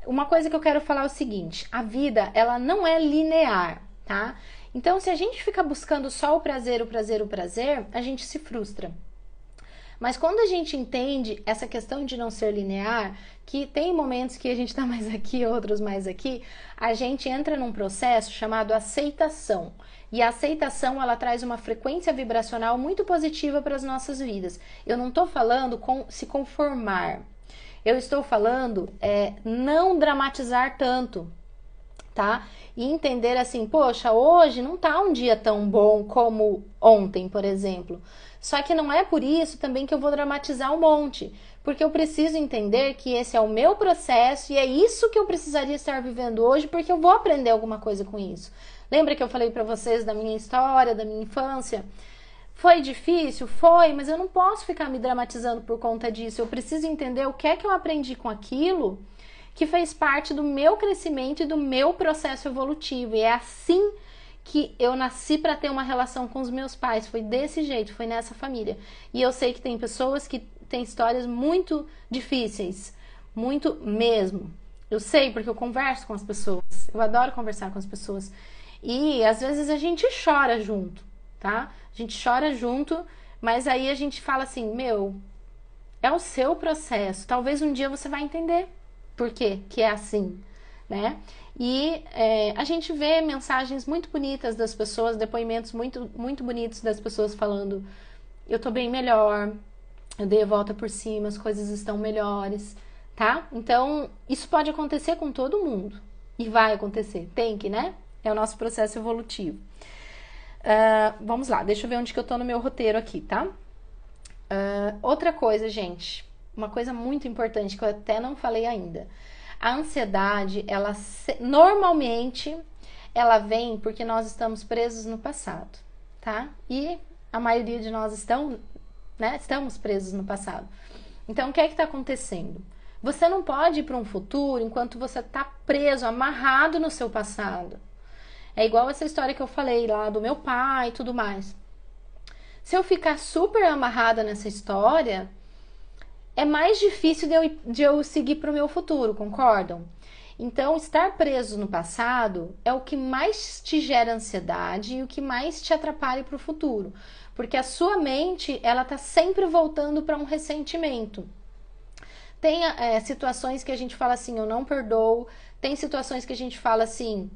Speaker 1: Uma coisa que eu quero falar é o seguinte, a vida, ela não é linear, tá? Então, se a gente fica buscando só o prazer, a gente se frustra. Mas quando a gente entende essa questão de não ser linear, que tem momentos que a gente tá mais aqui, outros mais aqui, a gente entra num processo chamado aceitação. E a aceitação, ela traz uma frequência vibracional muito positiva para as nossas vidas. Eu não tô falando com se conformar. Eu estou falando não dramatizar tanto, tá? E entender assim, poxa, hoje não tá um dia tão bom como ontem, por exemplo. Só que não é por isso também que eu vou dramatizar um monte, porque eu preciso entender que esse é o meu processo e é isso que eu precisaria estar vivendo hoje, porque eu vou aprender alguma coisa com isso. Lembra que eu falei para vocês da minha história, da minha infância? Foi difícil? Foi, mas eu não posso ficar me dramatizando por conta disso. Eu preciso entender o que é que eu aprendi com aquilo que fez parte do meu crescimento e do meu processo evolutivo. E é assim que eu nasci para ter uma relação com os meus pais. Foi desse jeito, foi nessa família. E eu sei que tem pessoas que têm histórias muito difíceis, muito mesmo. Eu sei porque eu converso com as pessoas. Eu adoro conversar com as pessoas. E às vezes a gente chora junto, tá? A gente chora junto, mas aí a gente fala assim, é o seu processo. Talvez um dia você vai entender por quê que é assim, né? E a gente vê mensagens muito bonitas das pessoas, depoimentos muito, muito bonitos das pessoas falando, eu tô bem melhor, eu dei a volta por cima, as coisas estão melhores, tá? Então, isso pode acontecer com todo mundo. E vai acontecer, tem que, né? É o nosso processo evolutivo. Vamos lá, deixa eu ver onde que eu tô no meu roteiro aqui, tá? Outra coisa, gente, uma coisa muito importante que eu até não falei ainda. A ansiedade, normalmente, ela vem porque nós estamos presos no passado, tá? E a maioria de nós estamos presos no passado. Então, o que é que está acontecendo? Você não pode ir para um futuro enquanto você está preso, amarrado no seu passado. É igual essa história que eu falei lá do meu pai e tudo mais. Se eu ficar super amarrada nessa história, é mais difícil de eu seguir para o meu futuro, concordam? Então, estar preso no passado é o que mais te gera ansiedade e o que mais te atrapalha para o futuro. Porque a sua mente, ela tá sempre voltando para um ressentimento. Tem situações que a gente fala assim, eu não perdoo. Tem situações que a gente fala assim,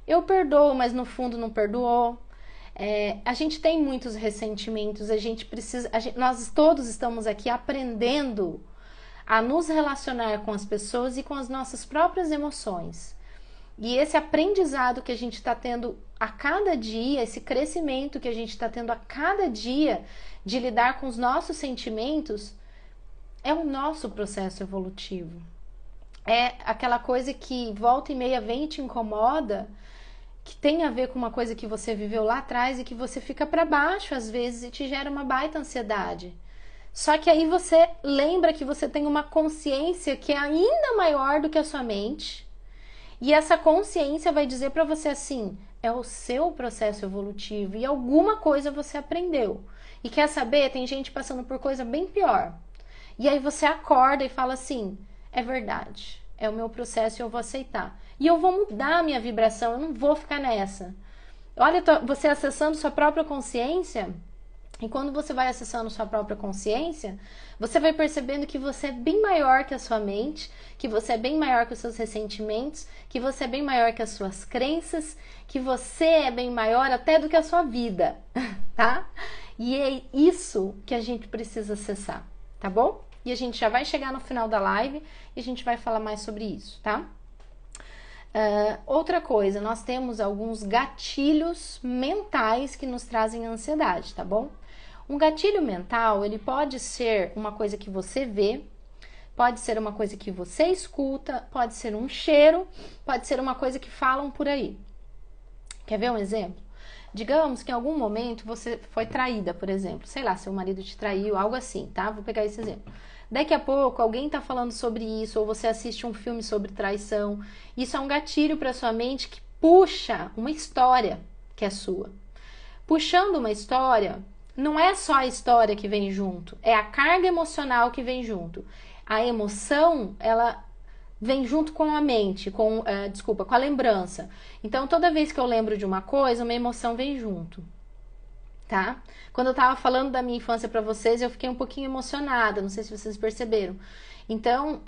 Speaker 1: eu perdoo, mas no fundo não perdoou. A gente tem muitos ressentimentos, nós todos estamos aqui aprendendo a nos relacionar com as pessoas e com as nossas próprias emoções. E esse aprendizado que a gente está tendo a cada dia, esse crescimento que a gente está tendo a cada dia de lidar com os nossos sentimentos, é o nosso processo evolutivo. É aquela coisa que volta e meia vem e te incomoda, que tem a ver com uma coisa que você viveu lá atrás e que você fica para baixo às vezes e te gera uma baita ansiedade. Só que aí você lembra que você tem uma consciência que é ainda maior do que a sua mente. E essa consciência vai dizer para você assim, é o seu processo evolutivo e alguma coisa você aprendeu.
Speaker 2: E quer saber? Tem gente passando por coisa bem pior. E aí você acorda e fala assim, é verdade, é o meu processo e eu vou aceitar. E eu vou mudar a minha vibração, eu não vou ficar nessa. Olha, você acessando sua própria consciência, e quando você vai acessando sua própria consciência, você vai percebendo que você é bem maior que a sua mente, que você é bem maior que os seus ressentimentos, que você é bem maior que as suas crenças, que você é bem maior até do que a sua vida, tá? E é isso que a gente precisa acessar, tá bom? E a gente já vai chegar no final da live e a gente vai falar mais sobre isso, tá? Outra coisa, nós temos alguns gatilhos mentais que nos trazem ansiedade, tá bom? Um gatilho mental, ele pode ser uma coisa que você vê, pode ser uma coisa que você escuta, pode ser um cheiro, pode ser uma coisa que falam por aí. Quer ver um exemplo? Digamos que em algum momento você foi traída, por exemplo. Sei lá, seu marido te traiu, algo assim, tá? Vou pegar esse exemplo. Daqui a pouco alguém tá falando sobre isso, ou você assiste um filme sobre traição. Isso é um gatilho para sua mente que puxa uma história que é sua. Puxando uma história, não é só a história que vem junto, é a carga emocional que vem junto. A emoção, ela vem junto com a mente, com a lembrança. Então, toda vez que eu lembro de uma coisa, uma emoção vem junto, tá? Quando eu tava falando da minha infância pra vocês, eu fiquei um pouquinho emocionada, não sei se vocês perceberam. Então,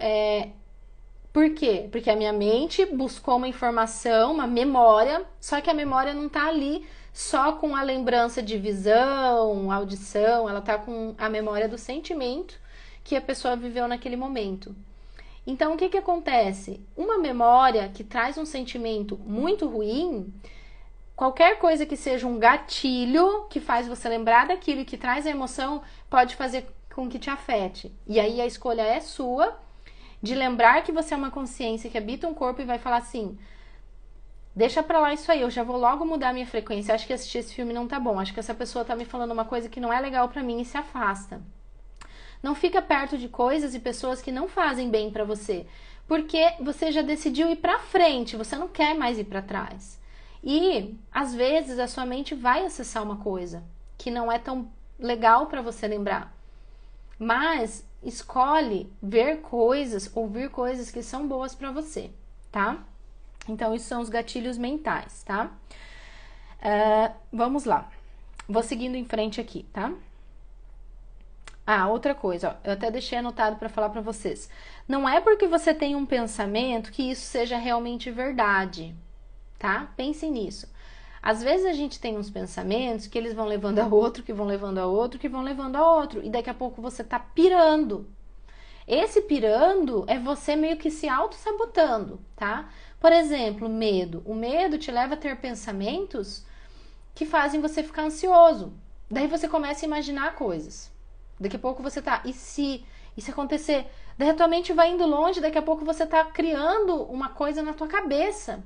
Speaker 2: por quê? Porque a minha mente buscou uma informação, uma memória, só que a memória não tá ali só com a lembrança de visão, audição, ela tá com a memória do sentimento que a pessoa viveu naquele momento. Então, o que que acontece? Uma memória que traz um sentimento muito ruim, qualquer coisa que seja um gatilho que faz você lembrar daquilo e que traz a emoção, pode fazer com que te afete. E aí a escolha é sua de lembrar que você é uma consciência que habita um corpo e vai falar assim, deixa pra lá isso aí, eu já vou logo mudar a minha frequência, acho que assistir esse filme não tá bom, acho que essa pessoa tá me falando uma coisa que não é legal pra mim e se afasta. Não fica perto de coisas e pessoas que não fazem bem pra você, porque você já decidiu ir pra frente, você não quer mais ir pra trás. E, às vezes, a sua mente vai acessar uma coisa que não é tão legal pra você lembrar. Mas escolhe ver coisas, ouvir coisas que são boas pra você, tá? Então, isso são os gatilhos mentais, tá? Vamos lá. Vou seguindo em frente aqui, tá? Outra coisa, ó, eu até deixei anotado para falar para vocês. Não é porque você tem um pensamento que isso seja realmente verdade, tá? Pensem nisso. Às vezes a gente tem uns pensamentos que eles vão levando a outro, que vão levando a outro, que vão levando a outro, e daqui a pouco você tá pirando. Esse pirando é você meio que se auto-sabotando, tá? Por exemplo, medo. O medo te leva a ter pensamentos que fazem você ficar ansioso. Daí você começa a imaginar coisas. Daqui a pouco você tá, e se acontecer? Daí a tua mente vai indo longe, daqui a pouco você tá criando uma coisa na tua cabeça,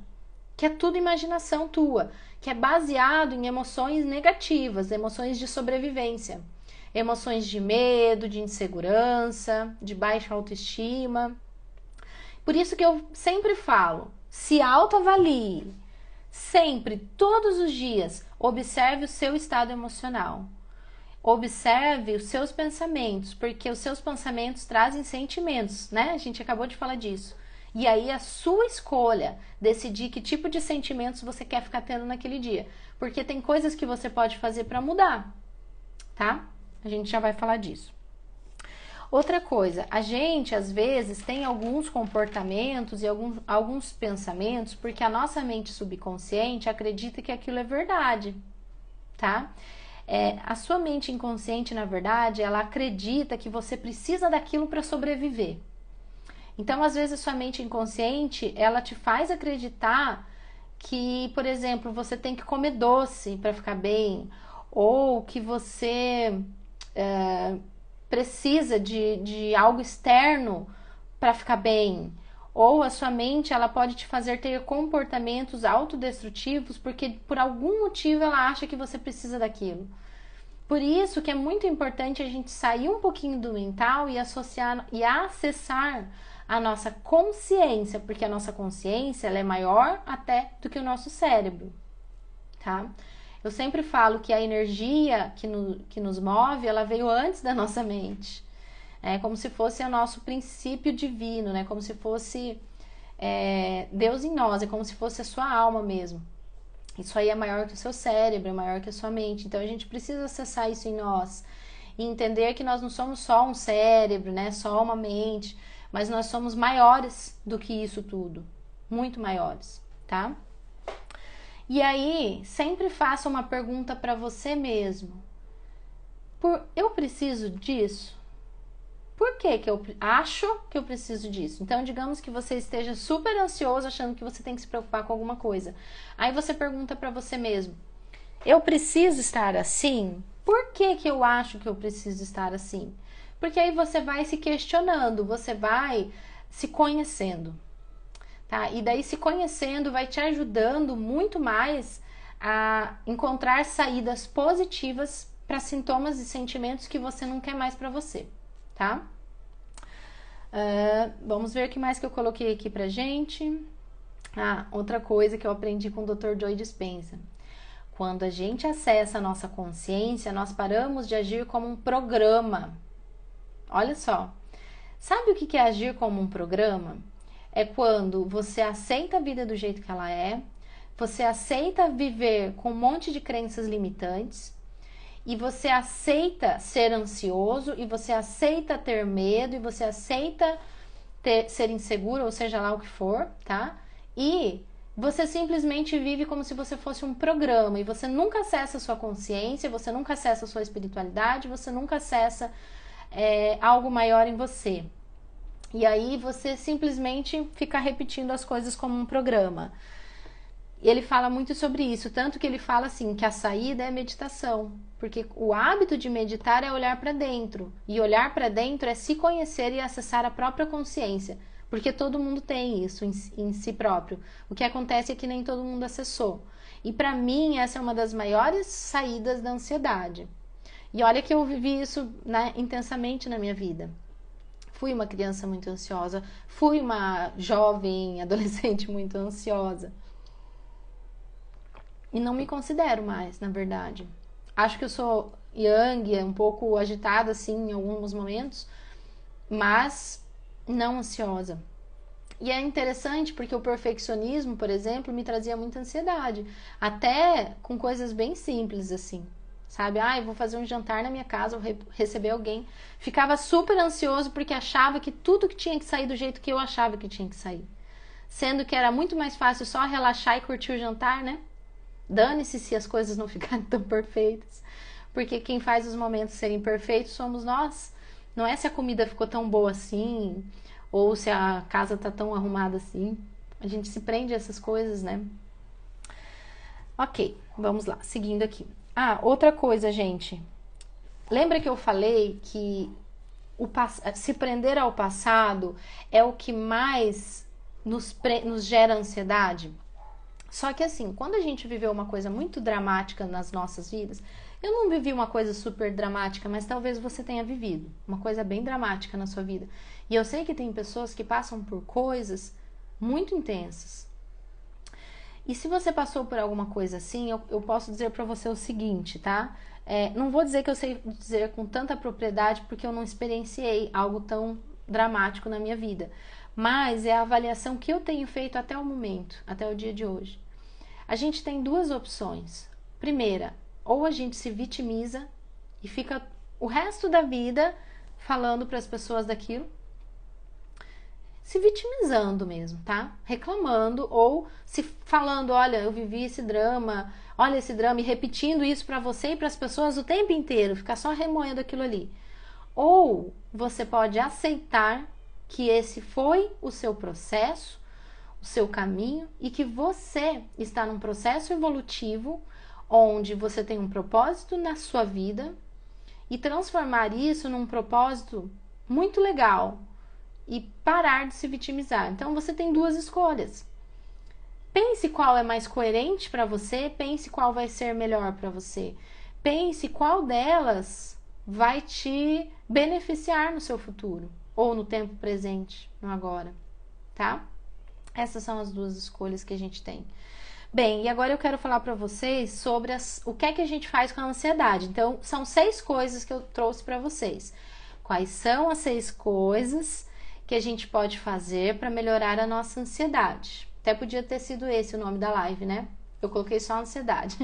Speaker 2: que é tudo imaginação tua, que é baseado em emoções negativas, emoções de sobrevivência, emoções de medo, de insegurança, de baixa autoestima. Por isso que eu sempre falo, se autoavalie, sempre, todos os dias, observe o seu estado emocional. Observe os seus pensamentos, porque os seus pensamentos trazem sentimentos, né? A gente acabou de falar disso. E aí é a sua escolha decidir que tipo de sentimentos você quer ficar tendo naquele dia. Porque tem coisas que você pode fazer para mudar, tá? A gente já vai falar disso. Outra coisa, a gente às vezes tem alguns comportamentos e alguns pensamentos porque a nossa mente subconsciente acredita que aquilo é verdade, tá? A sua mente inconsciente, na verdade, ela acredita que você precisa daquilo para sobreviver. Então, às vezes, a sua mente inconsciente, ela te faz acreditar que, por exemplo, você tem que comer doce para ficar bem, ou que você precisa de algo externo para ficar bem. Ou a sua mente, ela pode te fazer ter comportamentos autodestrutivos porque por algum motivo ela acha que você precisa daquilo. Por isso que é muito importante a gente sair um pouquinho do mental e associar e acessar a nossa consciência, porque a nossa consciência ela é maior até do que o nosso cérebro, tá? Eu sempre falo que a energia que nos move, ela veio antes da nossa mente. É como se fosse o nosso princípio divino, né? Como se fosse Deus em nós, é como se fosse a sua alma mesmo. Isso aí é maior que o seu cérebro, é maior que a sua mente. Então a gente precisa acessar isso em nós e entender que nós não somos só um cérebro, né? Só uma mente, mas nós somos maiores do que isso tudo, muito maiores, tá? E aí, sempre faça uma pergunta para você mesmo. Eu preciso disso? Por que eu acho que eu preciso disso? Então, digamos que você esteja super ansioso, achando que você tem que se preocupar com alguma coisa. Aí você pergunta para você mesmo: eu preciso estar assim? Por que eu acho que eu preciso estar assim? Porque aí você vai se questionando, você vai se conhecendo, tá? E daí se conhecendo vai te ajudando muito mais a encontrar saídas positivas para sintomas e sentimentos que você não quer mais para você, tá? Vamos ver o que mais que eu coloquei aqui pra gente. Outra coisa que eu aprendi com o Dr. Joe Dispenza. Quando a gente acessa a nossa consciência, nós paramos de agir como um programa. Olha só. Sabe o que é agir como um programa? É quando você aceita a vida do jeito que ela é, você aceita viver com um monte de crenças limitantes, e você aceita ser ansioso, e você aceita ter medo, e você aceita ser inseguro, ou seja lá o que for, tá? E você simplesmente vive como se você fosse um programa, e você nunca acessa a sua consciência, você nunca acessa a sua espiritualidade, você nunca acessa algo maior em você. E aí você simplesmente fica repetindo as coisas como um programa. E ele fala muito sobre isso, tanto que ele fala assim, que a saída é meditação, porque o hábito de meditar é olhar para dentro, e olhar para dentro é se conhecer e acessar a própria consciência, porque todo mundo tem isso em si próprio. O que acontece é que nem todo mundo acessou. E para mim essa é uma das maiores saídas da ansiedade. E olha que eu vivi isso, né, intensamente na minha vida. Fui uma criança muito ansiosa, fui uma jovem, adolescente muito ansiosa. E não me considero mais, na verdade. Acho que eu sou yang, um pouco agitada assim em alguns momentos, mas não ansiosa. E é interessante porque o perfeccionismo, por exemplo, me trazia muita ansiedade, até com coisas bem simples assim. Sabe? Eu vou fazer um jantar na minha casa, vou receber alguém. Ficava super ansioso porque achava que tudo que tinha que sair do jeito que eu achava que tinha que sair. Sendo que era muito mais fácil só relaxar e curtir o jantar, né? Dane-se se as coisas não ficarem tão perfeitas. Porque quem faz os momentos serem perfeitos somos nós. Não é se a comida ficou tão boa assim, ou se a casa tá tão arrumada assim. A gente se prende a essas coisas, né? Ok, vamos lá, seguindo aqui. Outra coisa, gente. Lembra que eu falei que se prender ao passado é o que mais nos gera ansiedade? Só que assim, quando a gente viveu uma coisa muito dramática nas nossas vidas, eu não vivi uma coisa super dramática, mas talvez você tenha vivido uma coisa bem dramática na sua vida. E eu sei que tem pessoas que passam por coisas muito intensas. E se você passou por alguma coisa assim, eu posso dizer para você o seguinte, tá? Não vou dizer que eu sei dizer com tanta propriedade, porque eu não experienciei algo tão dramático na minha vida. Mas é a avaliação que eu tenho feito até o momento, até o dia de hoje. A gente tem duas opções. Primeira, ou a gente se vitimiza e fica o resto da vida falando para as pessoas daquilo, se vitimizando mesmo, tá? Reclamando ou se falando, olha, eu vivi esse drama, olha esse drama, e repetindo isso para você e para as pessoas o tempo inteiro, ficar só remoendo aquilo ali. Ou você pode aceitar que esse foi o seu processo, o seu caminho, e que você está num processo evolutivo onde você tem um propósito na sua vida, e transformar isso num propósito muito legal e parar de se vitimizar. Então você tem duas escolhas. Pense qual é mais coerente para você, pense qual vai ser melhor para você. Pense qual delas vai te beneficiar no seu futuro, ou no tempo presente, no agora, tá? Essas são as duas escolhas que a gente tem. Bem, e agora eu quero falar para vocês sobre o que é que a gente faz com a ansiedade. Então, são 6 coisas que eu trouxe para vocês. Quais são as 6 coisas que a gente pode fazer para melhorar a nossa ansiedade? Até podia ter sido esse o nome da live, né? Eu coloquei só ansiedade.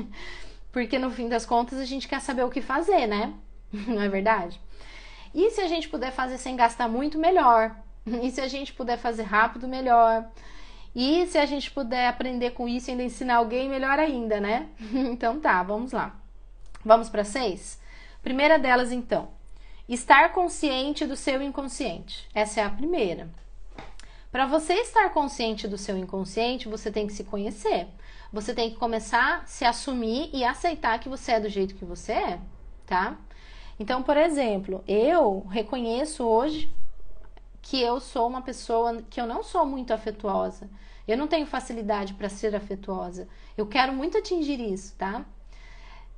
Speaker 2: Porque no fim das contas a gente quer saber o que fazer, né? Não é verdade? E se a gente puder fazer sem gastar muito, melhor. E se a gente puder fazer rápido, melhor. E se a gente puder aprender com isso e ainda ensinar alguém, melhor ainda, né? Então tá, vamos lá. Vamos para 6? Primeira delas, então. Estar consciente do seu inconsciente. Essa é a primeira. Para você estar consciente do seu inconsciente, você tem que se conhecer. Você tem que começar a se assumir e aceitar que você é do jeito que você é, tá? Então, por exemplo, eu reconheço hoje que eu sou uma pessoa que eu não sou muito afetuosa. Eu não tenho facilidade para ser afetuosa. Eu quero muito atingir isso, tá?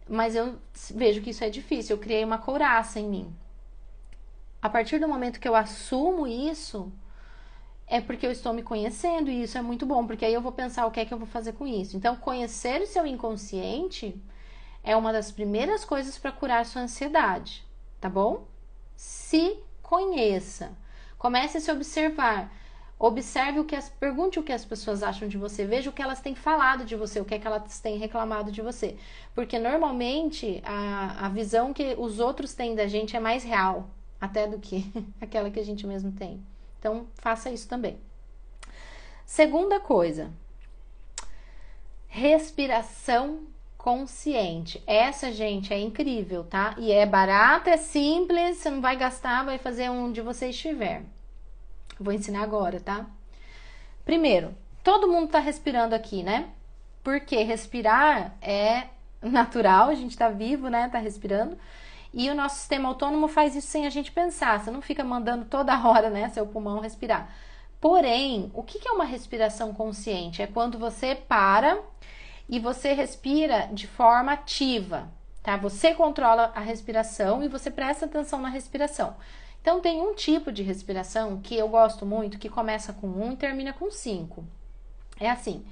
Speaker 2: Mas eu vejo que isso é difícil. Eu criei uma couraça em mim. A partir do momento que eu assumo isso, é porque eu estou me conhecendo e isso é muito bom, porque aí eu vou pensar o que é que eu vou fazer com isso. Então, conhecer o seu inconsciente é uma das primeiras coisas para curar sua ansiedade, tá bom? Se conheça. Comece a se observar. Observe pergunte o que as pessoas acham de você, veja o que elas têm falado de você, o que é que elas têm reclamado de você. Porque normalmente a visão que os outros têm da gente é mais real, até do que aquela que a gente mesmo tem. Então, faça isso também. Segunda coisa, respiração consciente. Essa, gente, é incrível, tá? E é barata, é simples, você não vai gastar, vai fazer onde você estiver. Vou ensinar agora, tá? Primeiro, todo mundo tá respirando aqui, né? Porque respirar é natural, a gente tá vivo, né? Tá respirando. E o nosso sistema autônomo faz isso sem a gente pensar. Você não fica mandando toda hora, né, seu pulmão respirar. Porém, o que é uma respiração consciente? É quando você para e você respira de forma ativa, tá? Você controla a respiração e você presta atenção na respiração. Então, tem um tipo de respiração que eu gosto muito, que começa com 1 e termina com 5. É assim: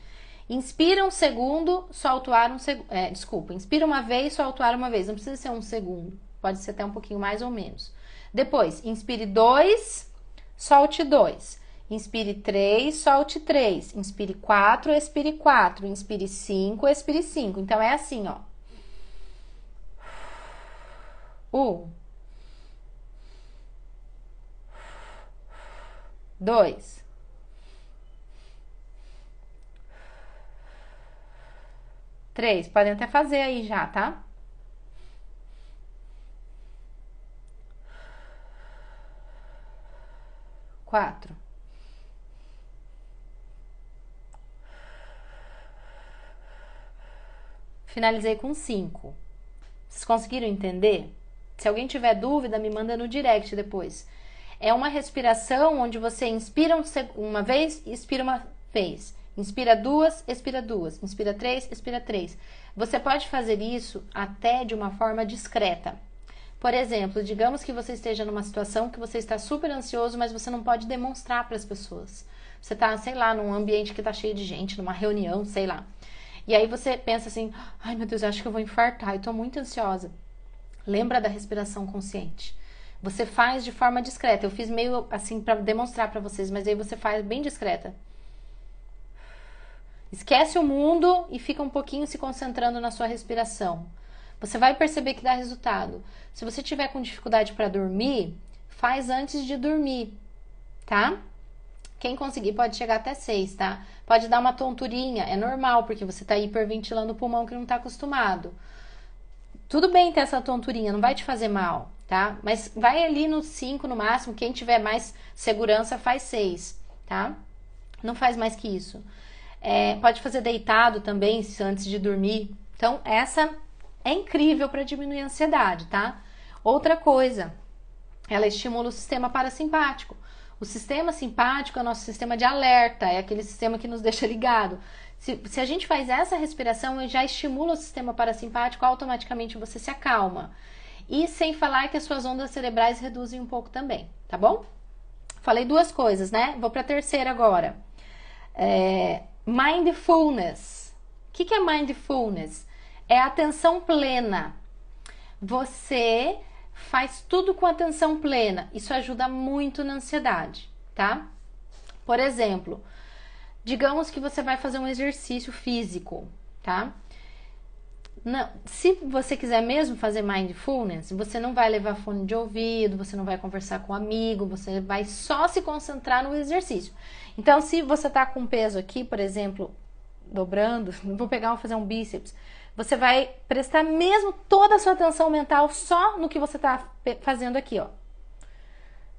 Speaker 2: inspira um segundo, solta o ar um segundo. Inspira uma vez, solta o ar uma vez. Não precisa ser 1 segundo, pode ser até um pouquinho mais ou menos. Depois, inspire 2, solte 2. Inspire 3, solte 3. Inspire 4, expire 4. Inspire 5, expire 5. Então, é assim, ó. 1, 2, 3. Podem até fazer aí já, tá? 4. Finalizei com 5. Vocês conseguiram entender? Se alguém tiver dúvida, me manda no direct depois. É uma respiração onde você inspira uma vez e expira uma vez. Inspira 2, expira 2. Inspira 3, expira 3. Você pode fazer isso até de uma forma discreta. Por exemplo, digamos que você esteja numa situação que você está super ansioso, mas você não pode demonstrar para as pessoas. Você está, sei lá, num ambiente que está cheio de gente, numa reunião, sei lá. E aí você pensa assim: ai meu Deus, eu acho que eu vou infartar, eu tô muito ansiosa. Lembra da respiração consciente. Você faz de forma discreta. Eu fiz meio assim para demonstrar para vocês, mas aí você faz bem discreta. Esquece o mundo e fica um pouquinho se concentrando na sua respiração. Você vai perceber que dá resultado. Se você tiver com dificuldade para dormir, faz antes de dormir, tá? Quem conseguir pode chegar até 6, tá? Pode dar uma tonturinha, é normal, porque você tá hiperventilando o pulmão que não tá acostumado. Tudo bem ter essa tonturinha, não vai te fazer mal, tá? Mas vai ali no 5 no máximo, quem tiver mais segurança faz 6, tá? Não faz mais que isso. Pode fazer deitado também, antes de dormir. Então, essa é incrível para diminuir a ansiedade, tá? Outra coisa, ela estimula o sistema parasimpático. O sistema simpático é o nosso sistema de alerta, é aquele sistema que nos deixa ligado. Se a gente faz essa respiração, já estimula o sistema parasimpático, automaticamente você se acalma. E sem falar que as suas ondas cerebrais reduzem um pouco também, tá bom? Falei 2 coisas, né? Vou para a terceira agora. Mindfulness. O que é mindfulness? É atenção plena. Você faz tudo com atenção plena. Isso ajuda muito na ansiedade, tá? Por exemplo, digamos que você vai fazer um exercício físico, tá? Não, se você quiser mesmo fazer mindfulness, você não vai levar fone de ouvido, você não vai conversar com um amigo, você vai só se concentrar no exercício. Então, se você tá com peso aqui, por exemplo, dobrando, vou fazer um bíceps, você vai prestar mesmo toda a sua atenção mental só no que você tá fazendo aqui, ó.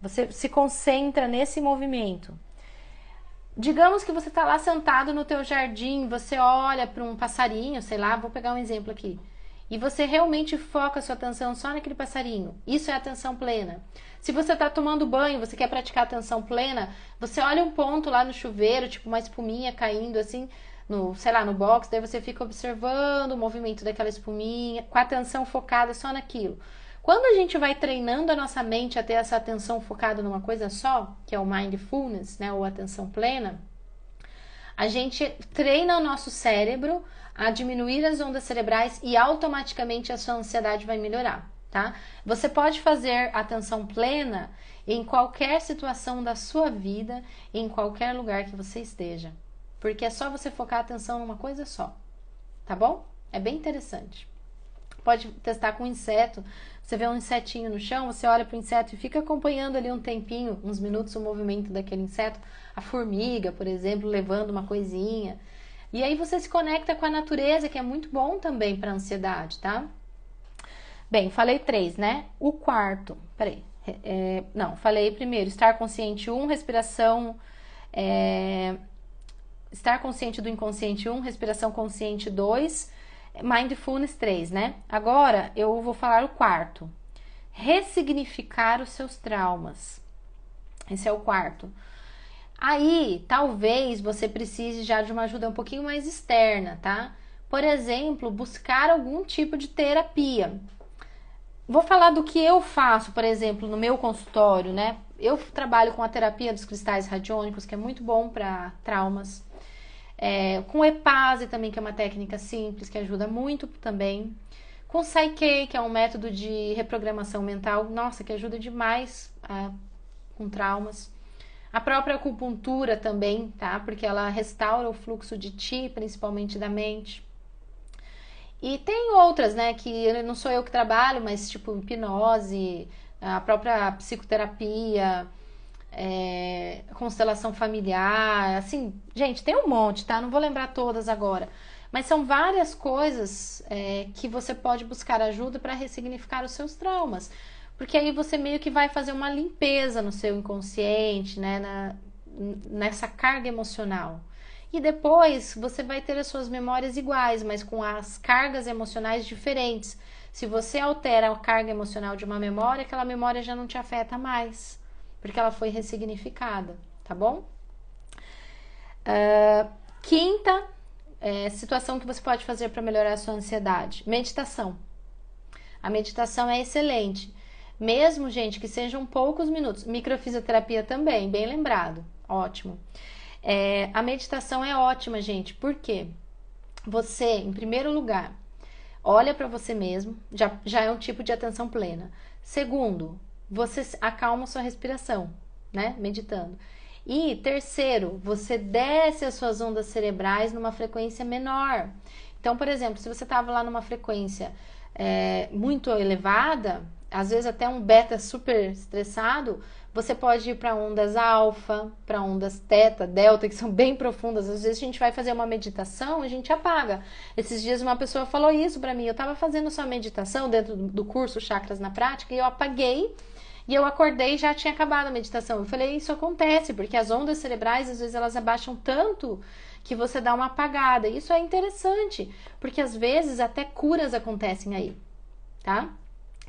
Speaker 2: Você se concentra nesse movimento. Digamos que você está lá sentado no teu jardim, você olha para um passarinho, sei lá, vou pegar um exemplo aqui, e você realmente foca a sua atenção só naquele passarinho. Isso é atenção plena. Se você está tomando banho, você quer praticar atenção plena, você olha um ponto lá no chuveiro, tipo uma espuminha caindo assim, sei lá, no box, daí você fica observando o movimento daquela espuminha, com a atenção focada só naquilo. Quando a gente vai treinando a nossa mente a ter essa atenção focada numa coisa só, que é o mindfulness, né, ou atenção plena, a gente treina o nosso cérebro a diminuir as ondas cerebrais e automaticamente a sua ansiedade vai melhorar, tá? Você pode fazer atenção plena em qualquer situação da sua vida, em qualquer lugar que você esteja, porque é só você focar a atenção numa coisa só, tá bom? É bem interessante. Pode testar com inseto. Você vê um insetinho no chão, você olha para o inseto e fica acompanhando ali um tempinho, uns minutos, o movimento daquele inseto. A formiga, por exemplo, levando uma coisinha. E aí você se conecta com a natureza, que é muito bom também para a ansiedade, tá? Bem, falei 3, né? O quarto, peraí. Não, falei primeiro, estar consciente 1, respiração... estar consciente do inconsciente 1, respiração consciente 2... Mindfulness 3, né? Agora eu vou falar o quarto. Ressignificar os seus traumas. Esse é o quarto. Aí, talvez você precise já de uma ajuda um pouquinho mais externa, tá? Por exemplo, buscar algum tipo de terapia. Vou falar do que eu faço, por exemplo, no meu consultório, né? Eu trabalho com a terapia dos cristais radiônicos, que é muito bom para traumas. Com EPASE também, que é uma técnica simples, que ajuda muito também. Com Psyche, que é um método de reprogramação mental, nossa, que ajuda demais com traumas. A própria acupuntura também, tá? Porque ela restaura o fluxo de chi, principalmente da mente. E tem outras, né, que não sou eu que trabalho, mas tipo hipnose, a própria psicoterapia... constelação familiar, assim, gente, tem um monte, tá? Não vou lembrar todas agora, mas são várias coisas que você pode buscar ajuda para ressignificar os seus traumas, porque aí você meio que vai fazer uma limpeza no seu inconsciente, né? Nessa carga emocional. E depois você vai ter as suas memórias iguais, mas com as cargas emocionais diferentes. Se você altera a carga emocional de uma memória, aquela memória já não te afeta mais, porque ela foi ressignificada, tá bom? Quinta situação que você pode fazer para melhorar a sua ansiedade: meditação. A meditação é excelente, mesmo, gente, que sejam poucos minutos. Microfisioterapia também, bem lembrado, ótimo. A meditação é ótima, gente, porque você, em primeiro lugar, olha para você mesmo, já é um tipo de atenção plena. Segundo, você acalma sua respiração, né? Meditando. E terceiro, você desce as suas ondas cerebrais numa frequência menor. Então, por exemplo, se você estava lá numa frequência muito elevada, às vezes até um beta super estressado, você pode ir para ondas alfa, para ondas teta, delta, que são bem profundas. Às vezes a gente vai fazer uma meditação e a gente apaga. Esses dias uma pessoa falou isso para mim. Eu estava fazendo sua meditação dentro do curso Chakras na Prática e eu apaguei. E eu acordei e já tinha acabado a meditação. Eu falei, isso acontece, porque as ondas cerebrais, às vezes, elas abaixam tanto que você dá uma apagada. Isso é interessante, porque às vezes até curas acontecem aí, tá?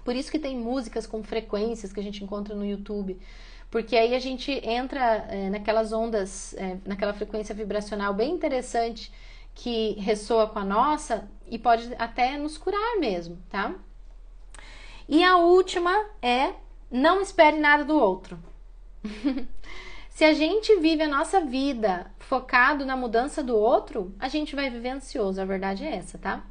Speaker 2: Por isso que tem músicas com frequências que a gente encontra no YouTube. Porque aí a gente entra naquelas ondas, naquela frequência vibracional bem interessante que ressoa com a nossa e pode até nos curar mesmo, tá? E a última é: não espere nada do outro. Se a gente vive a nossa vida focado na mudança do outro, a gente vai viver ansioso, a verdade é essa, tá?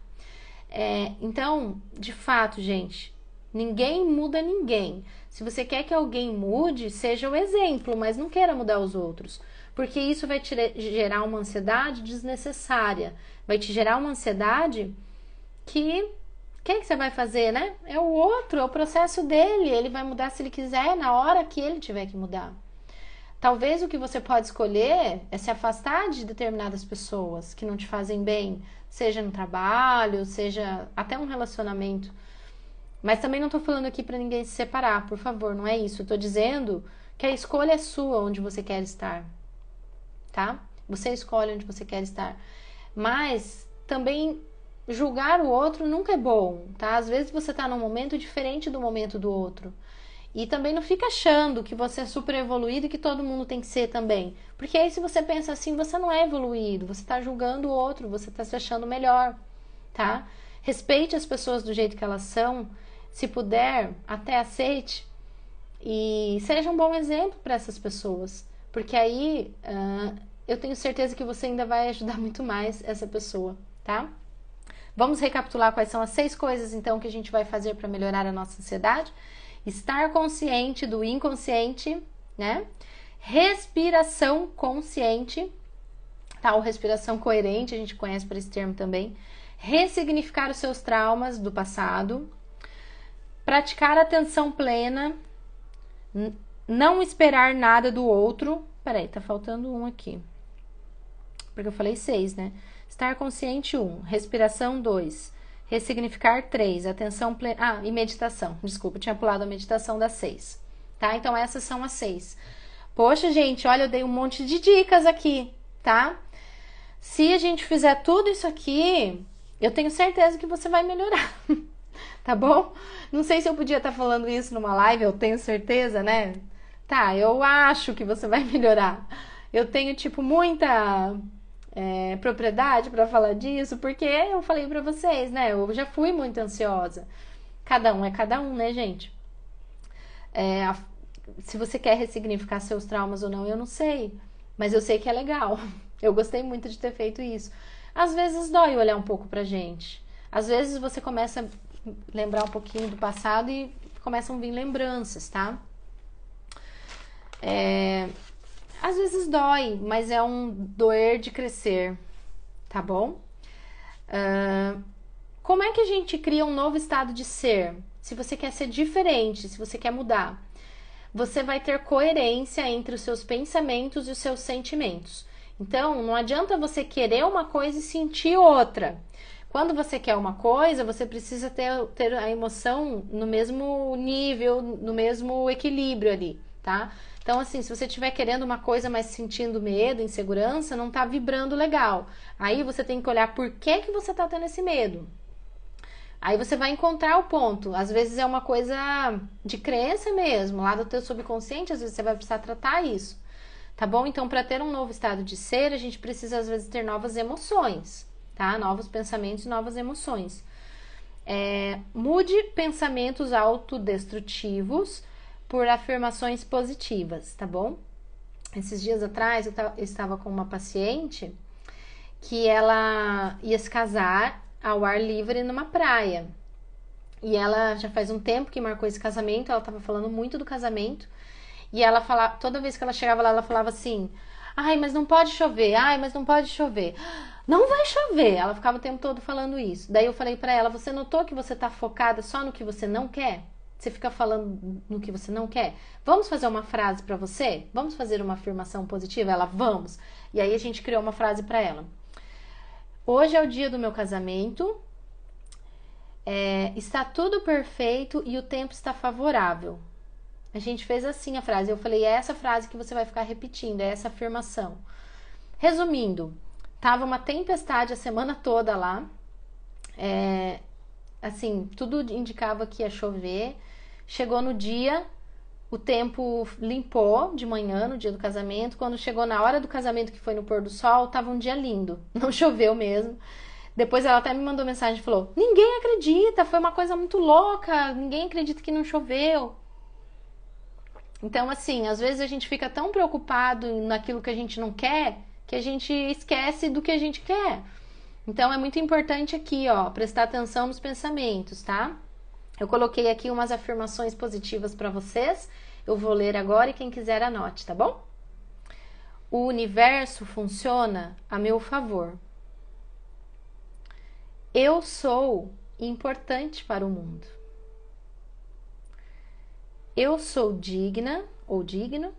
Speaker 2: Então, de fato, gente, ninguém muda ninguém. Se você quer que alguém mude, seja o exemplo, mas não queira mudar os outros, porque isso vai te gerar uma ansiedade desnecessária, vai te gerar uma ansiedade que... O que você vai fazer, né? É o outro, é o processo dele, ele vai mudar se ele quiser, na hora que ele tiver que mudar. Talvez o que você pode escolher é se afastar de determinadas pessoas que não te fazem bem, seja no trabalho, seja até um relacionamento. Mas também não tô falando aqui para ninguém se separar, por favor, não é isso. Eu tô dizendo que a escolha é sua onde você quer estar, tá? Você escolhe onde você quer estar. Mas também julgar o outro nunca é bom, tá? Às vezes você tá num momento diferente do momento do outro. E também não fica achando que você é super evoluído e que todo mundo tem que ser também. Porque aí se você pensa assim, você não é evoluído, você tá julgando o outro, você tá se achando melhor, tá? Respeite as pessoas do jeito que elas são, se puder, até aceite e seja um bom exemplo para essas pessoas. Porque aí eu tenho certeza que você ainda vai ajudar muito mais essa pessoa, tá? Vamos recapitular quais são as 6 coisas, então, que a gente vai fazer para melhorar a nossa ansiedade. Estar consciente do inconsciente, né? Respiração consciente, tá? Ou respiração coerente, a gente conhece por esse termo também. Ressignificar os seus traumas do passado. Praticar atenção plena. Não esperar nada do outro. Peraí, tá faltando um aqui. Porque eu falei 6, né? Estar consciente 1, respiração 2, ressignificar 3, atenção plena... e meditação. Desculpa, eu tinha pulado a meditação das 6. Tá? Então essas são as 6. Poxa, gente, olha, eu dei um monte de dicas aqui, tá? Se a gente fizer tudo isso aqui, eu tenho certeza que você vai melhorar. Tá bom? Não sei se eu podia estar falando isso numa live, eu tenho certeza, né? Tá, eu acho que você vai melhorar. Eu tenho, tipo, muita... propriedade para falar disso, porque eu falei para vocês, né? Eu já fui muito ansiosa. Cada um é cada um, né, gente? Se você quer ressignificar seus traumas ou não, eu não sei. Mas eu sei que é legal. Eu gostei muito de ter feito isso. Às vezes dói olhar um pouco pra gente. Às vezes você começa a lembrar um pouquinho do passado e começam a vir lembranças, tá? Às vezes dói, mas é um doer de crescer, tá bom? Como é que a gente cria um novo estado de ser? Se você quer ser diferente, se você quer mudar, você vai ter coerência entre os seus pensamentos e os seus sentimentos. Então, não adianta você querer uma coisa e sentir outra. Quando você quer uma coisa, você precisa ter a emoção no mesmo nível, no mesmo equilíbrio ali, tá? Então, assim, se você estiver querendo uma coisa, mas sentindo medo, insegurança, não tá vibrando legal. Aí você tem que olhar por que você tá tendo esse medo. Aí você vai encontrar o ponto. Às vezes é uma coisa de crença mesmo, lá do teu subconsciente, às vezes você vai precisar tratar isso. Tá bom? Então, para ter um novo estado de ser, a gente precisa, às vezes, ter novas emoções, tá? Novos pensamentos e novas emoções. Mude pensamentos autodestrutivos por afirmações positivas, tá bom? Esses dias atrás eu estava com uma paciente que ela ia se casar ao ar livre numa praia. E ela já faz um tempo que marcou esse casamento, ela estava falando muito do casamento. E ela falava, toda vez que ela chegava lá, ela falava assim: ai, mas não pode chover, ai, mas não pode chover. Não vai chover. Ela ficava o tempo todo falando isso. Daí eu falei pra ela: você notou que você tá focada só no que você não quer? Você fica falando no que você não quer? Vamos fazer uma frase pra você? Vamos fazer uma afirmação positiva? Ela: vamos. E aí a gente criou uma frase pra ela: hoje é o dia do meu casamento, está tudo perfeito e o tempo está favorável. A gente fez assim a frase. Eu falei: é essa frase que você vai ficar repetindo, é essa afirmação. Resumindo, tava uma tempestade a semana toda lá. Assim, tudo indicava que ia chover. Chegou no dia, o tempo limpou de manhã, no dia do casamento. Quando chegou na hora do casamento, que foi no pôr do sol, tava um dia lindo. Não choveu mesmo. Depois ela até me mandou mensagem e falou: ninguém acredita, foi uma coisa muito louca, ninguém acredita que não choveu. Então, assim, às vezes a gente fica tão preocupado naquilo que a gente não quer, que a gente esquece do que a gente quer. Então, é muito importante aqui, ó, prestar atenção nos pensamentos, tá? Eu coloquei aqui umas afirmações positivas para vocês. Eu vou ler agora e quem quiser anote, tá bom? O universo funciona a meu favor. Eu sou importante para o mundo. Eu sou digna ou digno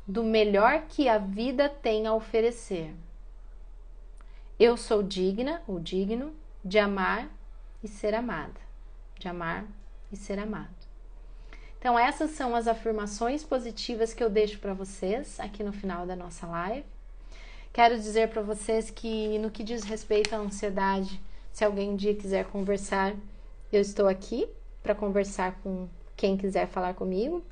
Speaker 2: do melhor que a vida tem a oferecer. Eu sou digna ou digno de amar e ser amada. De amar e ser amado. Então, essas são as afirmações positivas que eu deixo para vocês aqui no final da nossa live. Quero dizer para vocês que no que diz respeito à ansiedade, se alguém um dia quiser conversar, eu estou aqui para conversar com quem quiser falar comigo.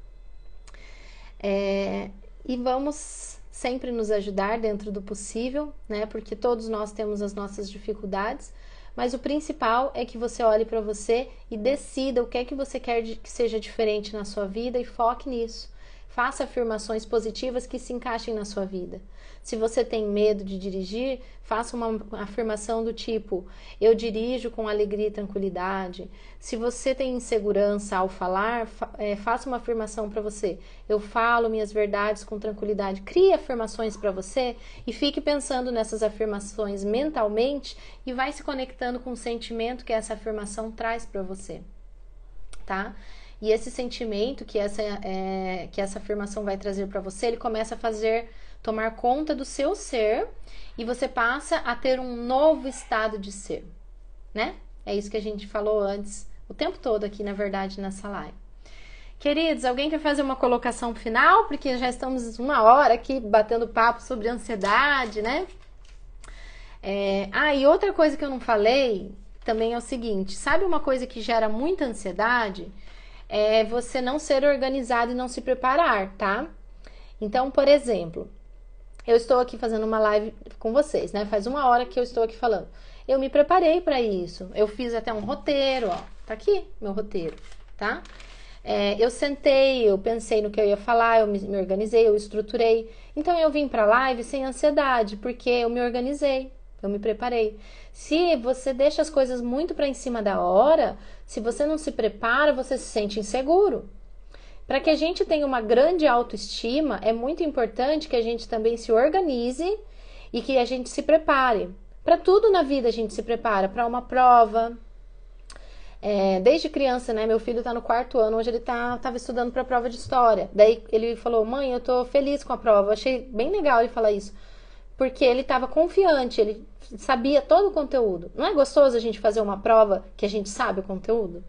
Speaker 2: E vamos sempre nos ajudar dentro do possível, né? Porque todos nós temos as nossas dificuldades, mas o principal é que você olhe para você e decida o que é que você quer que seja diferente na sua vida e foque nisso. Faça afirmações positivas que se encaixem na sua vida. Se você tem medo de dirigir, faça uma afirmação do tipo: eu dirijo com alegria e tranquilidade. Se você tem insegurança ao falar, faça uma afirmação para você: eu falo minhas verdades com tranquilidade. Crie afirmações para você e fique pensando nessas afirmações mentalmente e vai se conectando com o sentimento que essa afirmação traz para você, tá? E esse sentimento que essa afirmação vai trazer para você, ele começa a tomar conta do seu ser e você passa a ter um novo estado de ser, né? É isso que a gente falou antes, o tempo todo aqui, na verdade, nessa live. Queridos, alguém quer fazer uma colocação final? Porque já estamos 1 hora aqui batendo papo sobre ansiedade, né? E outra coisa que eu não falei também é o seguinte: sabe uma coisa que gera muita ansiedade? É você não ser organizado e não se preparar, tá? Então, por exemplo, eu estou aqui fazendo uma live com vocês, né? Faz 1 hora que eu estou aqui falando. Eu me preparei para isso. Eu fiz até um roteiro, ó. Tá aqui meu roteiro, tá? Eu sentei, eu pensei no que eu ia falar, eu me organizei, eu estruturei. Então, eu vim pra live sem ansiedade, porque eu me organizei, eu me preparei. Se você deixa as coisas muito para em cima da hora, se você não se prepara, você se sente inseguro. Para que a gente tenha uma grande autoestima, é muito importante que a gente também se organize e que a gente se prepare. Para tudo na vida a gente se prepara, para uma prova. Desde criança, né? Meu filho tá no 4º ano, hoje ele tava estudando para a prova de história. Daí ele falou: mãe, eu tô feliz com a prova. Eu achei bem legal ele falar isso. Porque ele estava confiante, ele sabia todo o conteúdo. Não é gostoso a gente fazer uma prova que a gente sabe o conteúdo?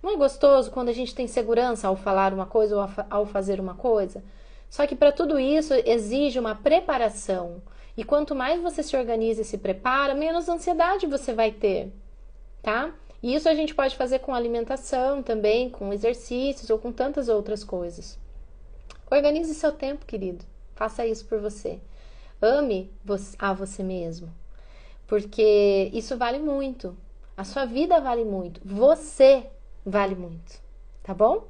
Speaker 2: Não é gostoso quando a gente tem segurança ao falar uma coisa ou ao fazer uma coisa? Só que para tudo isso exige uma preparação. E quanto mais você se organiza e se prepara, menos ansiedade você vai ter, tá? E isso a gente pode fazer com alimentação também, com exercícios ou com tantas outras coisas. Organize seu tempo, querido. Faça isso por você. Ame a você mesmo, porque isso vale muito, a sua vida vale muito, você vale muito, tá bom?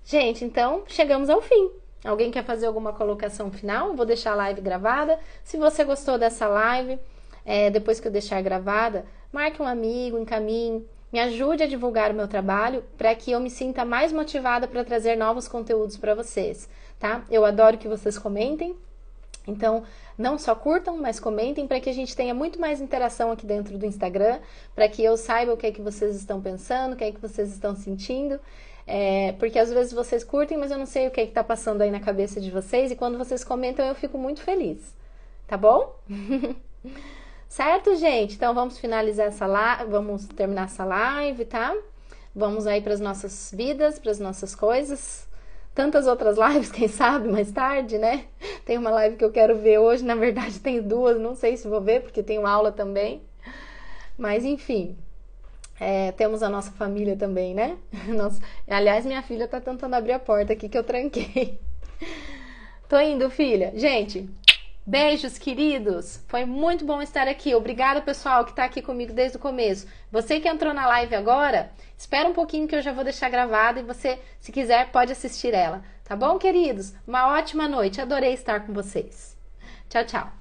Speaker 2: Gente, então chegamos ao fim. Alguém quer fazer alguma colocação final? Vou deixar a live gravada. Se você gostou dessa live, depois que eu deixar gravada, marque um amigo, encaminhe, me ajude a divulgar o meu trabalho para que eu me sinta mais motivada para trazer novos conteúdos para vocês, tá? Eu adoro que vocês comentem. Então, não só curtam, mas comentem para que a gente tenha muito mais interação aqui dentro do Instagram, para que eu saiba o que é que vocês estão pensando, o que é que vocês estão sentindo, porque às vezes vocês curtem, mas eu não sei o que é que está passando aí na cabeça de vocês, e quando vocês comentam eu fico muito feliz, tá bom? Certo, gente? Então vamos finalizar essa live, vamos terminar essa live, tá? Vamos aí para as nossas vidas, para as nossas coisas. Tantas outras lives, quem sabe, mais tarde, né? Tem uma live que eu quero ver hoje, na verdade tem 2, não sei se vou ver, porque tem uma aula também. Mas, enfim, temos a nossa família também, né? Aliás, minha filha tá tentando abrir a porta aqui que eu tranquei. Tô indo, filha. Gente, beijos, queridos. Foi muito bom estar aqui. Obrigada, pessoal, que tá aqui comigo desde o começo. Você que entrou na live agora, espera um pouquinho que eu já vou deixar gravada e você, se quiser, pode assistir ela, Tá bom, queridos? Uma ótima noite. Adorei estar com vocês. Tchau, tchau.